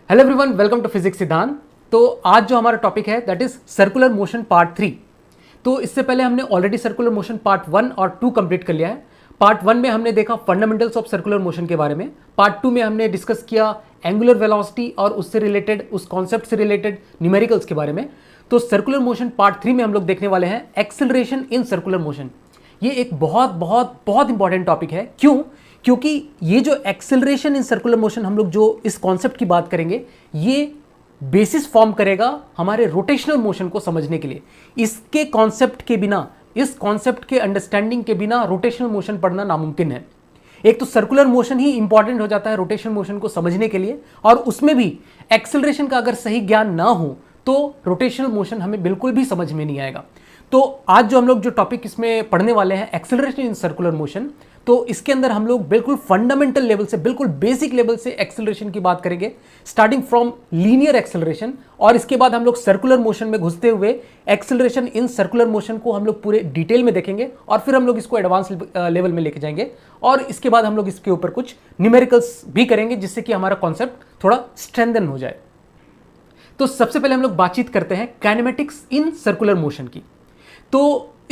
Hello everyone, welcome to physics सिद्धांत। तो आज जो हमारा टॉपिक है that is circular motion part 3। तो इससे पहले हमने ऑलरेडी सर्कुलर मोशन पार्ट 1 और 2 कंप्लीट कर लिया है। पार्ट 1 में हमने देखा फंडामेंटल्स ऑफ सर्कुलर मोशन के बारे में। पार्ट 2 में हमने डिस्कस किया एंगुलर वेलोसिटी और उससे रिलेटेड, उस कॉन्सेप्ट से रिलेटेड न्यूमेरिकल्स के बारे में। तो सर्कुलर मोशन पार्ट 3 में हम लोग देखने वाले हैं एक्सेलरेशन इन सर्कुलर मोशन। ये एक बहुत बहुत बहुत इंपॉर्टेंट टॉपिक है। क्यों? क्योंकि ये जो एक्सेलरेशन इन सर्कुलर मोशन हम लोग जो इस कॉन्सेप्ट की बात करेंगे, ये बेसिस फॉर्म करेगा हमारे रोटेशनल मोशन को समझने के लिए। इसके कॉन्सेप्ट के बिना, इस कॉन्सेप्ट के अंडरस्टैंडिंग के बिना रोटेशनल मोशन पढ़ना नामुमकिन है। एक तो सर्कुलर मोशन ही इंपॉर्टेंट हो जाता है रोटेशनल मोशन को समझने के लिए, और उसमें भी एक्सेलरेशन का अगर सही ज्ञान ना हो तो रोटेशनल मोशन हमें बिल्कुल भी समझ में नहीं आएगा। तो आज जो हम लोग जो टॉपिक इसमें पढ़ने वाले हैं एक्सेलरेशन इन सर्कुलर मोशन, तो इसके अंदर हम लोग बिल्कुल फंडामेंटल लेवल से, बिल्कुल बेसिक लेवल से एक्सेलरेशन की बात करेंगे, स्टार्टिंग फ्रॉम लीनियर एक्सेलरेशन। और इसके बाद हम लोग सर्कुलर मोशन में घुसते हुए एक्सेलरेशन इन सर्कुलर मोशन को हम लोग पूरे डिटेल में देखेंगे, और फिर हम लोग इसको एडवांस लेवल में लेके जाएंगे। और इसके बाद हम लोग इसके ऊपर कुछ न्यूमेरिकल्स भी करेंगे, जिससे कि हमारा कॉन्सेप्ट थोड़ा स्ट्रेंथन हो जाए। तो सबसे पहले हम लोग बातचीत करते हैं काइनेमेटिक्स इन सर्कुलर मोशन की। तो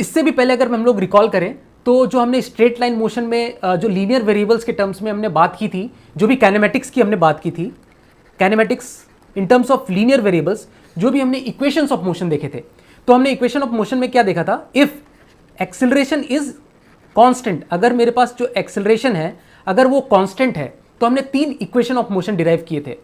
इससे भी पहले अगर हम लोग रिकॉल करें तो जो हमने स्ट्रेट लाइन मोशन में जो लीनियर वेरिएबल्स के टर्म्स में हमने बात की थी, जो भी काइनेमेटिक्स की हमने बात की थी, kinematics in terms of linear variables, जो भी हमने इक्वेशंस ऑफ मोशन देखे थे, तो हमने इक्वेशन ऑफ मोशन में क्या देखा था? इफ एक्सेलरेशन इज कांस्टेंट, अगर मेरे पास जो एक्सेलरेशन है अगर वो कांस्टेंट है, तो हमने 3 इक्वेशन ऑफ मोशन डिराइव किए थे।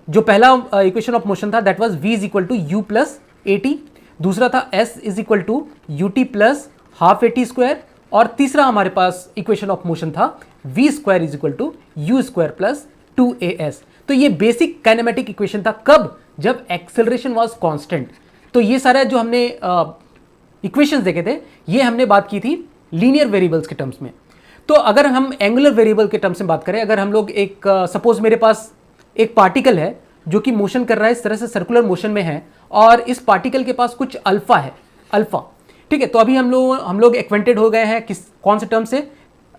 जो पहला इक्वेशन ऑफ मोशन था that was v is equal to you plus A T, दूसरा था s is equal to U T plus half A T square, और तीसरा हमारे पास इक्वेशन ऑफ मोशन था v square is equal to you square plus 2as। तो ये basic kinematic equation था। कब? जब एक्सेलरेशन वाज कांस्टेंट। तो ये सारे जो हमने इक्वेशंस देखे थे, ये हमने बात की थी लीनियर वेरिएबल्स के टर्म्स में। तो अगर हम एंगुलर वेरिएबल के टर्म्स में बात करें, अगर हम लोग एक सपोज मेरे पास एक पार्टिकल है जो कि मोशन कर रहा है, इस तरह से सर्कुलर मोशन में है, और इस पार्टिकल के पास कुछ अल्फा है, अल्फा, ठीक है। तो अभी हम लोग एक्वेंटेड हो गए हैं कौन से टर्म से?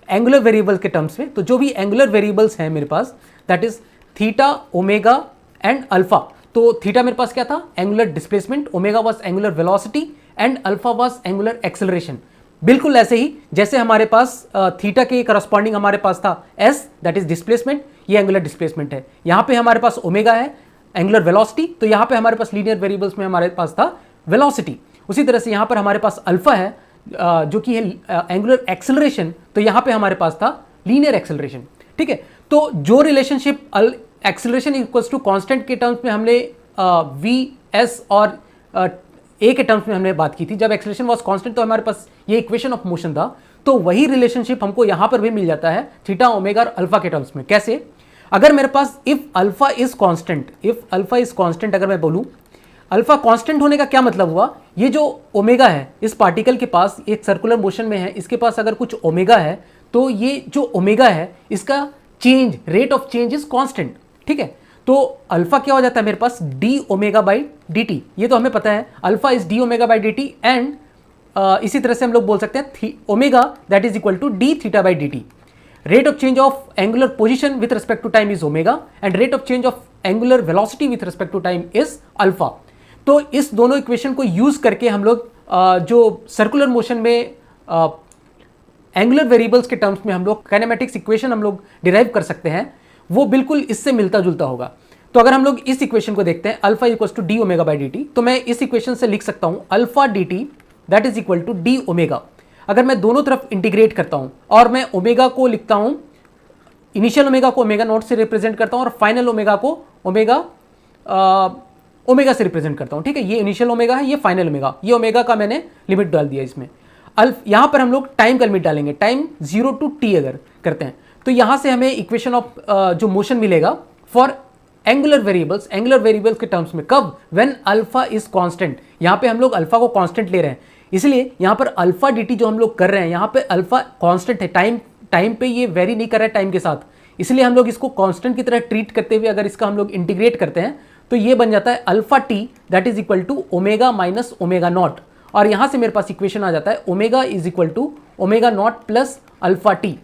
एंगुलर वेरिएबल के टर्म्स में। तो जो भी एंगुलर वेरिएबल्स हैं मेरे पास, that is theta, omega and alpha. तो थीटा मेरे पास क्या था? Angular displacement, omega was angular velocity and alpha was angular acceleration. बिल्कुल ऐसे ही जैसे हमारे पास थीटा के करस्पॉन्डिंग हमारे पास था एस, दैट इज डिस्प्लेसमेंट, ये एंगुलर डिस्प्लेसमेंट है। यहाँ पे हमारे पास ओमेगा है एंगुलर वेलोसिटी, तो यहाँ पे हमारे पास लीनियर वेरिएबल्स में हमारे पास था वेलोसिटी। उसी तरह से यहाँ पर हमारे पास अल्फा है जो कि है एंगुलर एक्सेलरेशन, तो यहाँ पे हमारे पास था लीनियर एक्सेलरेशन, ठीक है। तो जो relationship acceleration equals to constant के टर्म्स में हमने वी एस और ए के टर्म्स में हमने बात की थी, जब एक्सेलरेशन वाज कांस्टेंट तो हमारे पास ये इक्वेशन ऑफ मोशन था। तो वही रिलेशनशिप हमको यहाँ पर भी मिल जाता है थीटा, ओमेगा और अल्फा के टर्म्स में। कैसे? अगर मेरे पास if alpha is constant, if alpha is constant, अगर मैं बोलूं अल्फा कांस्टेंट होने का क्या मतलब हुआ? ये जो ओमेगा है इस पार्टिकल के पास, एक सर्कुलर मोशन में है, इसके पास अगर कुछ ओमेगा है, तो ये जो ओमेगा है इसका change, rate of change is constant, ठीक है। तो अल्फा क्या हो जाता है मेरे पास? D omega by d t, ये तो हमें पता है, alpha is d omega by d t. And इसी तरह से हम लोग बोल सकते हैं omega that is equal to d theta by d t. Rate of change of angular position with respect to time is omega and rate of change of angular velocity with respect to time is alpha। तो इस दोनों equation को use करके हम लोग जो circular motion में angular variables के टर्म्स में हम लोग काइनेमेटिक्स इक्वेशन हम लोग डिराइव कर सकते हैं, वो बिल्कुल इससे मिलता जुलता होगा। तो अगर हम लोग इस इक्वेशन को देखते हैं, alpha equals to D omega by d T, तो मैं इस इक्वेशन से लिख सकता हूँ alpha D T that is equal to D omega. अगर मैं दोनों तरफ इंटीग्रेट करता हूं और मैं ओमेगा को लिखता हूं, इनिशियल ओमेगा को ओमेगा नॉट से रिप्रेजेंट करता हूं और फाइनल ओमेगा को ओमेगा से रिप्रेजेंट करता हूं, ठीक है। ये इनिशियल ओमेगा है, ये फाइनल ओमेगा, ये ओमेगा का मैंने लिमिट डाल दिया इसमें। यहां पर हम लोग टाइम का लिमिट डालेंगे, टाइम 0 to t अगर करते हैं, तो यहां से हमें इक्वेशन ऑफ जो मोशन मिलेगा for angular variables, angular variables के टर्म्स में। कब? When alpha is constant. यहां पे हम लोग अल्फा को कांस्टेंट ले रहे हैं, इसलिए यहां पर अल्फा dt जो हम लोग कर रहे हैं, यहां पे अल्फा कांस्टेंट है, टाइम पे ये वेरी नहीं कर रहा है टाइम के साथ, इसलिए हम लोग इसको कांस्टेंट की तरह ट्रीट करते हुए अगर इसका हम लोग इंटीग्रेट करते हैं, तो ये बन जाता है alpha T that is equal to omega minus omega naught. और यहां से मेरे पास इक्वेशन आ जाता है omega is equal to omega naught plus alpha T,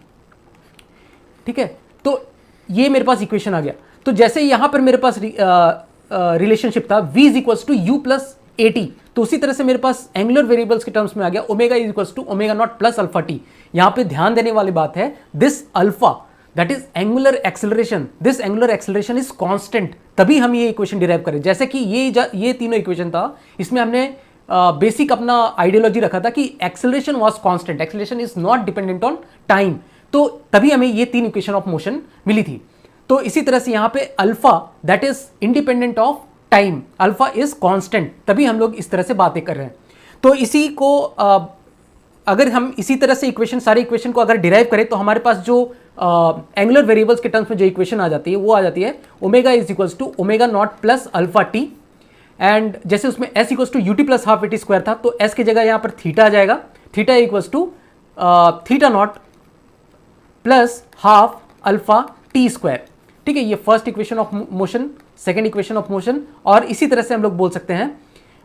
ठीक है। तो ये मेरे पास इक्वेशन आ गया। तो जैसे यहां पर मेरे पास रिलेशनशिप था v is equals to you plus A T, तो उसी तरह से मेरे पास एंगुलर वेरिएबल्स के टर्म्स में आ गया omega is equals to omega naught plus alpha T. यहां पे ध्यान देने वाली बात है, this alpha that is angular acceleration, this angular acceleration is constant, तभी हम ये इक्वेशन डिराइव करें। जैसे कि ये तीनों इक्वेशन था, इसमें हमने बेसिक अपना आइडियोलॉजी रखा था कि acceleration was constant, acceleration is not dependent on time, तो तभी हमें ये 3 इक्वेशन ऑफ मोशन मिली थी। तो इसी तरह से यहां पे alpha that is independent of time, alpha is constant, तभी हम लोग इस तरह से बातें कर रहे हैं। तो इसी को अगर हम इसी तरह से इक्वेशन, सारे इक्वेशन को अगर डिराइव करें तो हमारे पास जो एंगुलर वेरिएबल्स के टर्म्स में जो इक्वेशन आ जाती है वो आ जाती है omega is equals to omega naught plus alpha T, and जैसे उसमें s equals to UT plus half A T square था, तो s की जगह यहाँ पर थीटा आ जाएगा, theta equals to theta naught plus half alpha T square. ठीक है, ये first equation of motion, second equation of motion. और इसी तरह से हम लोग बोल सकते हैं,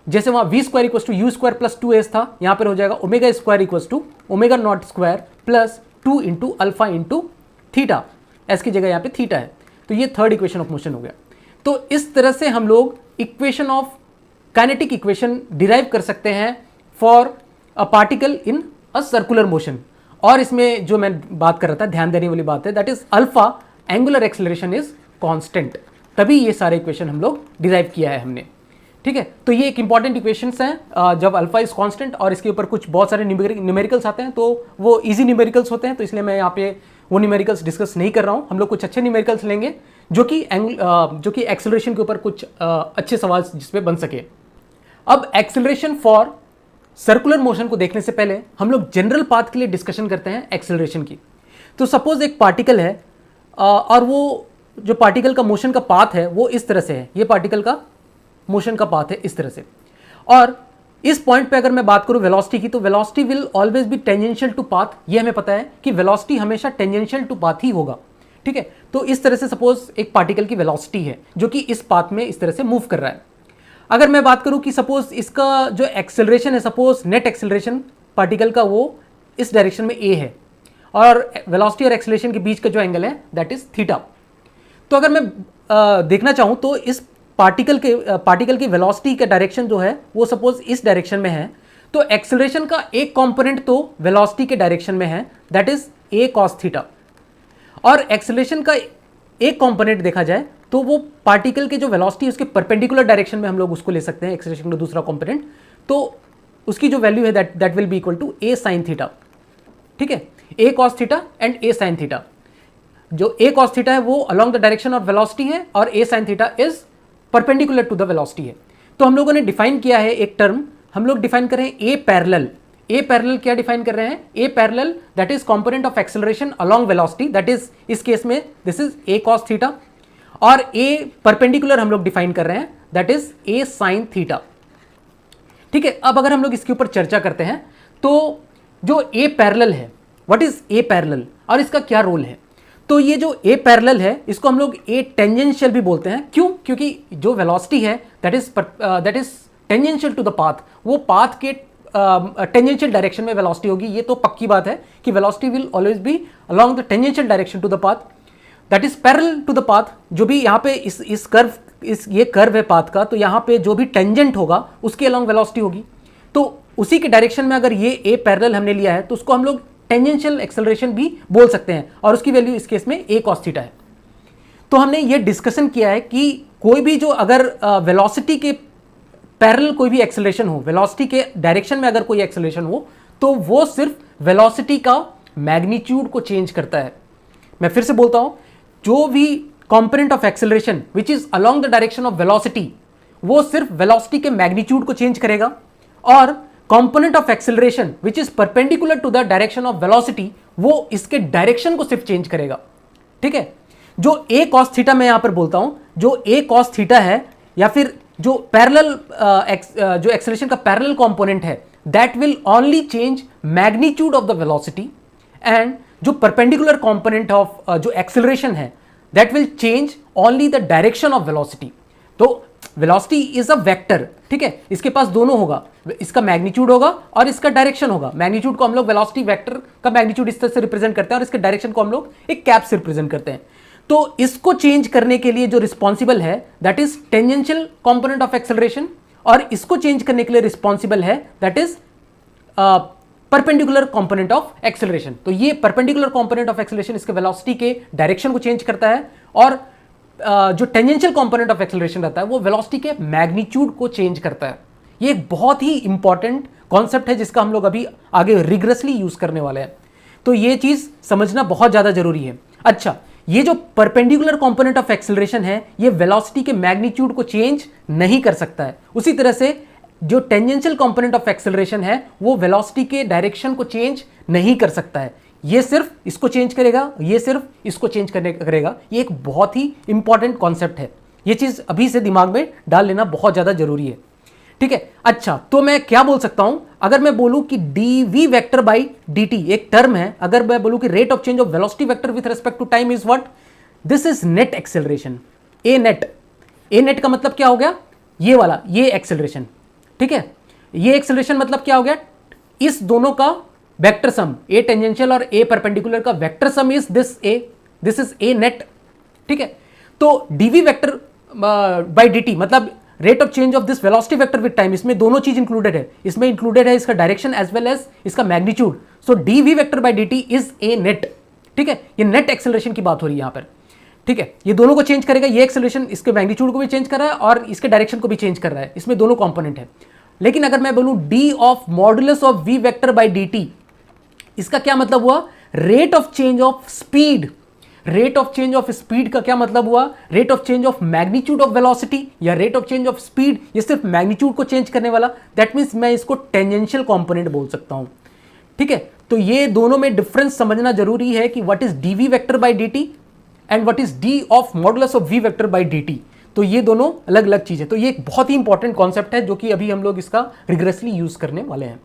जैसे वहाँ we square equals to you square plus 2s था, यहाँ पर हो जाएगा omega square equals to omega naught square plus 2 into alpha into theta, s की जगह यहाँ पे थीटा है, तो ये थर्ड इक्वेशन ऑफ मोशन हो गया। तो इस तरह से हम लोग equation of kinetic equation derive कर सकते हैं for a particle in a circular motion. और इसमें जो मैं बात कर रहा था, ध्यान देने वाली बात है, that is alpha angular acceleration is constant, तभी ये सारे इक्वेशन हम लोग डिराइव किया है हमने। ठीक है, तो ये एक इंपॉर्टेंट इक्वेशंस हैं जब अल्फा इज कांस्टेंट, और इसके ऊपर कुछ बहुत सारे न्यूमेरिकल्स आते हैं, तो वो इजी न्यूमेरिकल्स होते हैं, तो इसलिए मैं यहाँ पे वो न्यूमेरिकल्स डिस्कस नहीं कर रहा हूँ। हम लोग कुछ अच्छे न्यूमेरिकल्स लेंगे जो कि एक्सेलरेशन के ऊपर कुछ अच्छे सवाल जिस पे बन सके। अब एक्सेलरेशन फॉर सर्कुलर मोशन को देखने से पहले हम लोग जनरल पाथ के लिए डिस्कशन करते हैं एक्सेलरेशन की। तो सपोज एक पार्टिकल है और वो जो पार्टिकल का मोशन का पाथ है वो इस तरह से है, ये पार्टिकल का मोशन का पाथ है इस तरह से, और इस पॉइंट पे अगर मैं बात करूं वेलोसिटी की, तो velocity will always be tangential to path. ये हमें पता है कि वेलोसिटी हमेशा टेंजेंशियल टू पाथ ही होगा। ठीक है, तो इस तरह से सपोज एक पार्टिकल की वेलोसिटी है जो कि इस पाथ में इस तरह से मूव कर रहा है। अगर मैं बात करूं कि सपोज इसका जो एक्सेलरेशन है, सपोज नेट एक्सेलरेशन पार्टिकल का वो इस डायरेक्शन में a है, और वेलोसिटी और एक्सेलरेशन के बीच का जो एंगल है दैट इज थीटा। तो अगर मैं देखना चाहूं तो इस पार्टिकल की वेलोसिटी का डायरेक्शन जो है वो सपोज इस डायरेक्शन में है, तो एक्सेलरेशन का एक कंपोनेंट तो वेलोसिटी के डायरेक्शन में है, that is a cos theta, और एक्सेलरेशन का एक कंपोनेंट देखा जाए तो वो पार्टिकल के जो वेलोसिटी है उसके परपेंडिकुलर डायरेक्शन में हम लोग उसको ले सकते हैं, एक्सेलरेशन का दूसरा कंपोनेंट, तो उसकी जो वैल्यू है that will be equal to a sin theta. ठीक है, a cos theta and a sin theta. जो a cos थीटा है वो along the direction of velocity है, और a sin theta is perpendicular to the velocity है। तो हम लोगों ने डिफाइन किया है एक टर्म, हम लोग डिफाइन कर रहे हैं a पैरेलल। a पैरेलल क्या डिफाइन कर रहे हैं? a parallel that is component of acceleration along velocity, that is इस केस में this is a cos theta, और a परपेंडिकुलर हम लोग डिफाइन कर रहे हैं that is a sin theta. ठीक है, अब अगर हम लोग इसके ऊपर चर्चा करते हैं तो जो a पैरेलल है, व्हाट इज a पैरेलल और इसका क्या रोल है? तो ये जो a पैरेलल है इसको हम लोग a टेंजेंशियल भी बोलते हैं। क्यों? क्योंकि जो वेलोसिटी है that is tangential to the path, वो पाथ के टेंजेंशियल डायरेक्शन में वेलोसिटी होगी। ये तो पक्की बात है कि velocity will always be along the tangential direction to the path that is parallel to the path. जो भी यहाँ पे ये कर्व है पाथ का, तो यहाँ पे जो भी टेंजेंट होगा उसके अलोंग वेलोसिटी होगी। तो उसी के डायरेक्शन में अगर ये a पैरेलल हमने लिया है तो उसको हम लोग टेंजेंशियल एक्सेलरेशन भी बोल सकते हैं, और उसकी वैल्यू इस केस में a cos थीटा है। तो हमने ये डिस्कशन किया है कि कोई भी जो अगर वेलोसिटी के पैरेलल कोई भी एक्सेलरेशन हो, वेलोसिटी के डायरेक्शन में अगर कोई एक्सेलरेशन हो, तो वो सिर्फ वेलोसिटी का मैग्नीट्यूड को चेंज करता है। मैं फिर से बोलता हूं, जो भी component of acceleration which is along the direction of velocity, वो सिर्फ वेलोसिटी के मैग्नीट्यूड को चेंज करेगा, और component of acceleration which is perpendicular to the direction of velocity, वो इसके डायरेक्शन को सिर्फ चेंज करेगा। ठीक है, जो a cos थीटा मैं यहां पर बोलता हूं, जो a cos थीटा है, या फिर जो पैरेलल जो एक्सेलरेशन का पैरेलल कंपोनेंट है, that will only change magnitude of the velocity, and जो परपेंडिकुलर कंपोनेंट ऑफ जो एक्सेलरेशन है that will change only the direction of velocity. तो वेलोसिटी इज अ वेक्टर। ठीक है, इसके पास दोनों होगा, इसका मैग्नीट्यूड होगा और इसका डायरेक्शन होगा। मैग्नीट्यूड को हम लोग वेलोसिटी वेक्टर का मैग्नीट्यूड इस तरह से रिप्रेजेंट करते हैं, और इसके डायरेक्शन को हम लोग एक कैप से रिप्रेजेंट करते हैं। तो इसको चेंज करने के लिए जो रिस्पॉन्सिबल है that is tangential component of acceleration, और इसको चेंज करने के लिए रिस्पॉन्सिबल है that is perpendicular component of acceleration. तो ये परपेंडिकुलर कंपोनेंट ऑफ एक्सेलरेशन इसके वेलोसिटी के डायरेक्शन को चेंज करता है, और जो टेंजेंशियल कंपोनेंट ऑफ एक्सेलरेशन रहता है वो वेलोसिटी के मैग्नीट्यूड को चेंज करता है। ये एक बहुत ही इंपॉर्टेंट कॉन्सेप्ट है जिसका हम लोग अभी आगे रिगरसली यूज करने वाले हैं। तो ये चीज समझना बहुत ज्यादा जरूरी है। अच्छा, ये जो परपेंडिकुलर कंपोनेंट ऑफ एक्सेलरेशन है ये वेलोसिटी के मैग्नीट्यूड को चेंज नहीं कर सकता है। उसी तरह से जो टेंजेंशियल कंपोनेंट ऑफ एक्सेलरेशन है वो वेलोसिटी के डायरेक्शन को चेंज नहीं कर सकता है। ये सिर्फ इसको चेंज करेगा, ये सिर्फ इसको चेंज करेगा। ये एक बहुत ही इंपॉर्टेंट कॉन्सेप्ट है। ये चीज अभी से दिमाग में डाल लेना बहुत ज्यादा जरूरी है, ठीक है। अच्छा, तो मैं क्या बोल सकता हूं, अगर मैं बोलूं कि dv वेक्टर बाई dt एक टर्म है, अगर मैं बोलूं कि rate of change of velocity vector with respect to time is what, this is net acceleration, A net का मतलब क्या हो गया, ये वाला, ये एक्सेलरेशन, ठीक है। ये एक्सेलरेशन मतलब क्या हो गया, इस दोनों का वेक्टर सम, ए टेंजेंशियल और ए परपेंडिकुलर का vector sum is this is A net, ठीक है। तो dv वेक्टर बाई dt मतलब rate of change of this velocity vector with time, इसमें दोनों चीज इंक्लूडेड है, इसमें इंक्लूडेड है इसका डायरेक्शन एज वेल एज इसका magnitude. So dv vector by dt is a net, ठीक है। ये नेट एक्सेलरेशन की बात हो रही है यहां पर, ठीक है। ये दोनों को चेंज करेगा, ये एक्सेलरेशन इसके मैग्नीट्यूड को भी चेंज कर रहा है और इसके डायरेक्शन को भी चेंज कर रहा है, इसमें दोनों कंपोनेंट है। लेकिन अगर मैं बोलूं d of modulus of v vector by dt, इसका क्या मतलब हुआ, rate of change of speed. Rate of change of speed का क्या मतलब हुआ, rate of change of magnitude of velocity या rate of change of speed, ये सिर्फ मैग्नीट्यूड को चेंज करने वाला, दैट मींस मैं इसको टेंजेंशियल कंपोनेंट बोल सकता हूं, ठीक है। तो ये दोनों में डिफरेंस समझना जरूरी है कि what is dv vector by dt and what is d of modulus of v vector by dt। तो ये दोनों अलग अलग चीज है। तो ये एक बहुत ही इंपॉर्टेंट कॉन्सेप्ट है जो कि अभी हम लोग इसका रिग्रेसली यूज करने वाले हैं।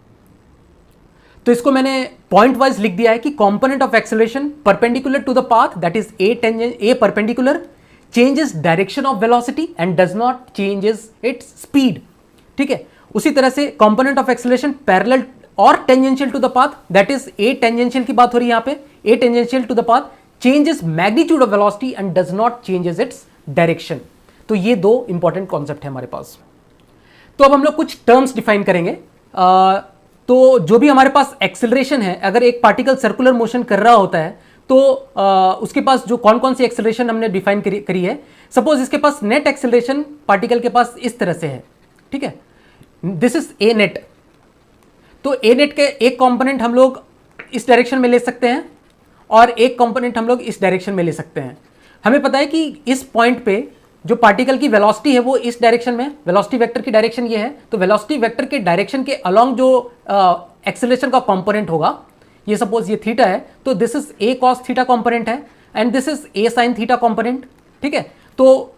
तो इसको मैंने पॉइंट वाइज लिख दिया है कि component of acceleration perpendicular to the path that is a perpendicular changes direction of velocity and does not changes its speed, ठीक है। उसी तरह से कंपोनेंट ऑफ एक्सेलरेशन पैरेलल और tangential to the path that is a tangential की बात हो रही है यहां पे, ए tangential to the path changes magnitude of velocity and does not changes its direction. तो ये दो इंपॉर्टेंट कॉन्सेप्ट है हमारे पास। तो अब हम लोग कुछ टर्म्स डिफाइन करेंगे। तो जो भी हमारे पास एक्सेलरेशन है, अगर एक पार्टिकल सर्कुलर मोशन कर रहा होता है तो उसके पास जो कौन कौन सी एक्सेलरेशन हमने डिफाइन करी है, सपोज इसके पास नेट एक्सेलरेशन पार्टिकल के पास इस तरह से है, ठीक है, दिस इज ए नेट। तो ए नेट के एक कंपोनेंट हम लोग इस डायरेक्शन में ले सकते हैं और एक कंपोनेंट हम लोग इस डायरेक्शन में ले सकते हैं। हमें पता है कि इस पॉइंट पे जो पार्टिकल की वेलोसिटी है वो इस डायरेक्शन में, वेलोसिटी वेक्टर की डायरेक्शन ये है, तो वेलोसिटी वेक्टर के डायरेक्शन के अलोंग जो एक्सेलरेशन का कंपोनेंट होगा, ये सपोज ये थीटा है, तो this is a cos theta component है and this is a sine theta component, ठीक है। तो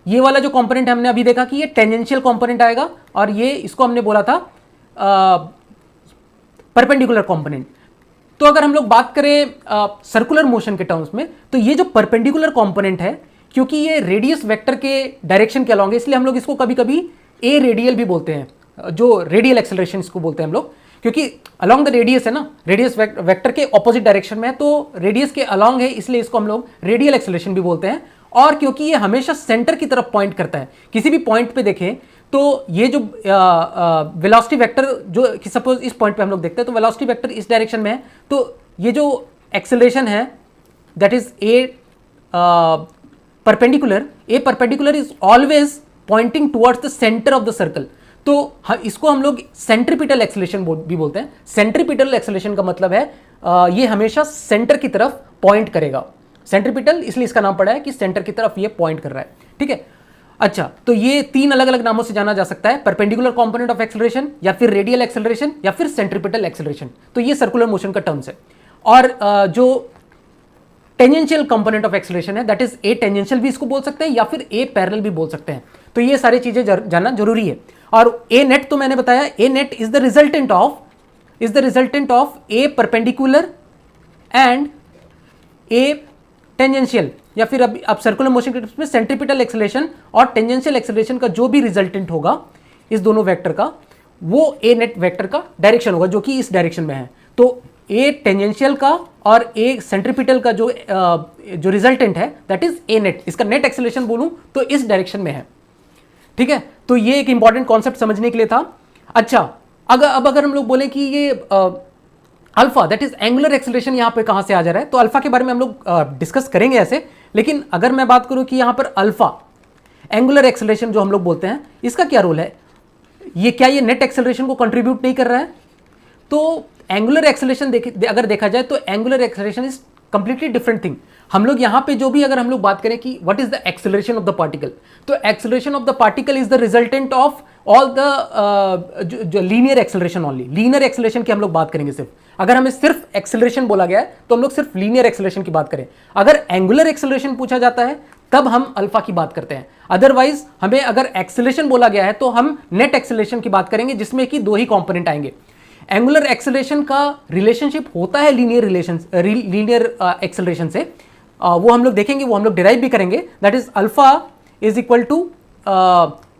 ये वाला जो कंपोनेंट हमने अभी देखा कि ये टेंजेंशियल कंपोनेंट आएगा और ये इसको हमने बोला था परपेंडिकुलर कंपोनेंट। तो अगर हम लोग बात करें सर्कुलर मोशन के टर्म्स में, तो ये जो परपेंडिकुलर कंपोनेंट है, क्योंकि ये रेडियस वेक्टर के डायरेक्शन के अलॉन्ग है, इसलिए हम लोग इसको कभी कभी ए रेडियल भी बोलते हैं, जो रेडियल एक्सेलरेशन इसको बोलते हैं हम लोग, क्योंकि अलॉन्ग द रेडियस है ना, रेडियस वेक्टर के ऑपोजिट डायरेक्शन में है, तो रेडियस के अलॉन्ग है, इसलिए इसको हम लोग रेडियल एक्सेलरेशन भी बोलते हैं। और क्योंकि ये हमेशा सेंटर की तरफ पॉइंट करता है, किसी भी पॉइंट पे देखें तो ये जो वेलोसिटी वेक्टर जो कि सपोज इस पॉइंट पे हम लोग देखते हैं, तो वेलोसिटी वेक्टर इस डायरेक्शन में है, तो ये जो एक्सेलरेशन है that is a perpendicular is always pointing towards the centre of the circle. तो इसको हम लोग सेंट्रीपिटल एक्सेलरेशन भी बोलते हैं। सेंट्रीपिटल एक्सेलरेशन का मतलब है ये हमेशा सेंटर की तरफ पॉइंट करेगा। सेंट्रीपिटल इसलिए इसका नाम पड़ा है कि सेंटर की तरफ ये पॉइंट कर रहा है, ठीक है। अच्छा, तो ये तीन अलग अलग नामों से जाना जा सकता है, परपेंडिकुलर कंपोनेंट ऑफ एक्सेलरेशन या फिर रेडियल एक्सेलरेशन या फिर सेंट्रीपिटल एक्सेलरेशन। तो ये सर्कुलर मोशन का टर्म्स है। और जो टेंजेंशियल कंपोनेंट ऑफ एक्सेलरेशन है दैट इज ए टेंजेंशियल भी इसको बोल सकते हैं या फिर ए पैरेलल भी बोल सकते हैं। तो ये सारी चीजें जानना जरूरी है। और ए नेट तो मैंने बताया, a net is the resultant of a perpendicular and a tangential, या फिर अब सर्कुलर मोशन के केस में सेंट्रीपिटल एक्सेलरेशन और टेंजेंशियल एक्सेलरेशन का जो भी रिजल्टेंट होगा इस दोनों वेक्टर का, वो ए नेट वेक्टर का डायरेक्शन होगा जो कि इस डायरेक्शन में है। तो ए टेंजेंशियल का और ए सेंट्रीपिटल का जो रिजल्टेंट है दैट इज ए नेट, इसका नेट एक्सेलरेशन बोलूं तो इस डायरेक्शन में है। ठीक है, तो ये एक इंपॉर्टेंट कॉन्सेप्ट समझने के लिए था। अच्छा, अगर हम लोग बोले कि ये alpha that is angular acceleration यहां पे कहां से आ जा रहा है, तो अल्फा के बारे में हम लोग डिस्कस करेंगे ऐसे, लेकिन अगर मैं बात करूं कि यहां पर अल्फा एंगुलर एक्सेलरेशन जो हम लोग बोलते हैं, इसका क्या रोल है, क्या ये नेट एक्सेलरेशन को कंट्रीब्यूट नहीं कर रहा है? तो एंगुलर एक्सेलरेशन अगर देखा जाए तो angular acceleration is completely different thing. हम लोग यहां पे जो भी अगर हम लोग बात करें कि what is the acceleration of the particle, तो acceleration of the particle is the resultant of all the जो linear acceleration only, linear acceleration की हम लोग बात करेंगे सिर्फ। अगर हमें सिर्फ एक्सेलरेशन बोला गया है तो हम लोग सिर्फ लीनियर एक्सेलरेशन की बात करें। अगर एंगुलर एक्सेलरेशन पूछा जाता है तब हम अल्फा की बात करते हैं। अदरवाइज हमें अगर एक्सेलरेशन बोला गया है तो हम नेट एक्सेलरेशन की बात करेंगे, जिसमें कि दो ही कंपोनेंट आएंगे। एंगुलर एक्सेलरेशन का रिलेशनशिप होता है लीनियर एक्सेलरेशन से, वो हम लोग देखेंगे, वो हम लोग डिराइव भी करेंगे। That is alpha is equal to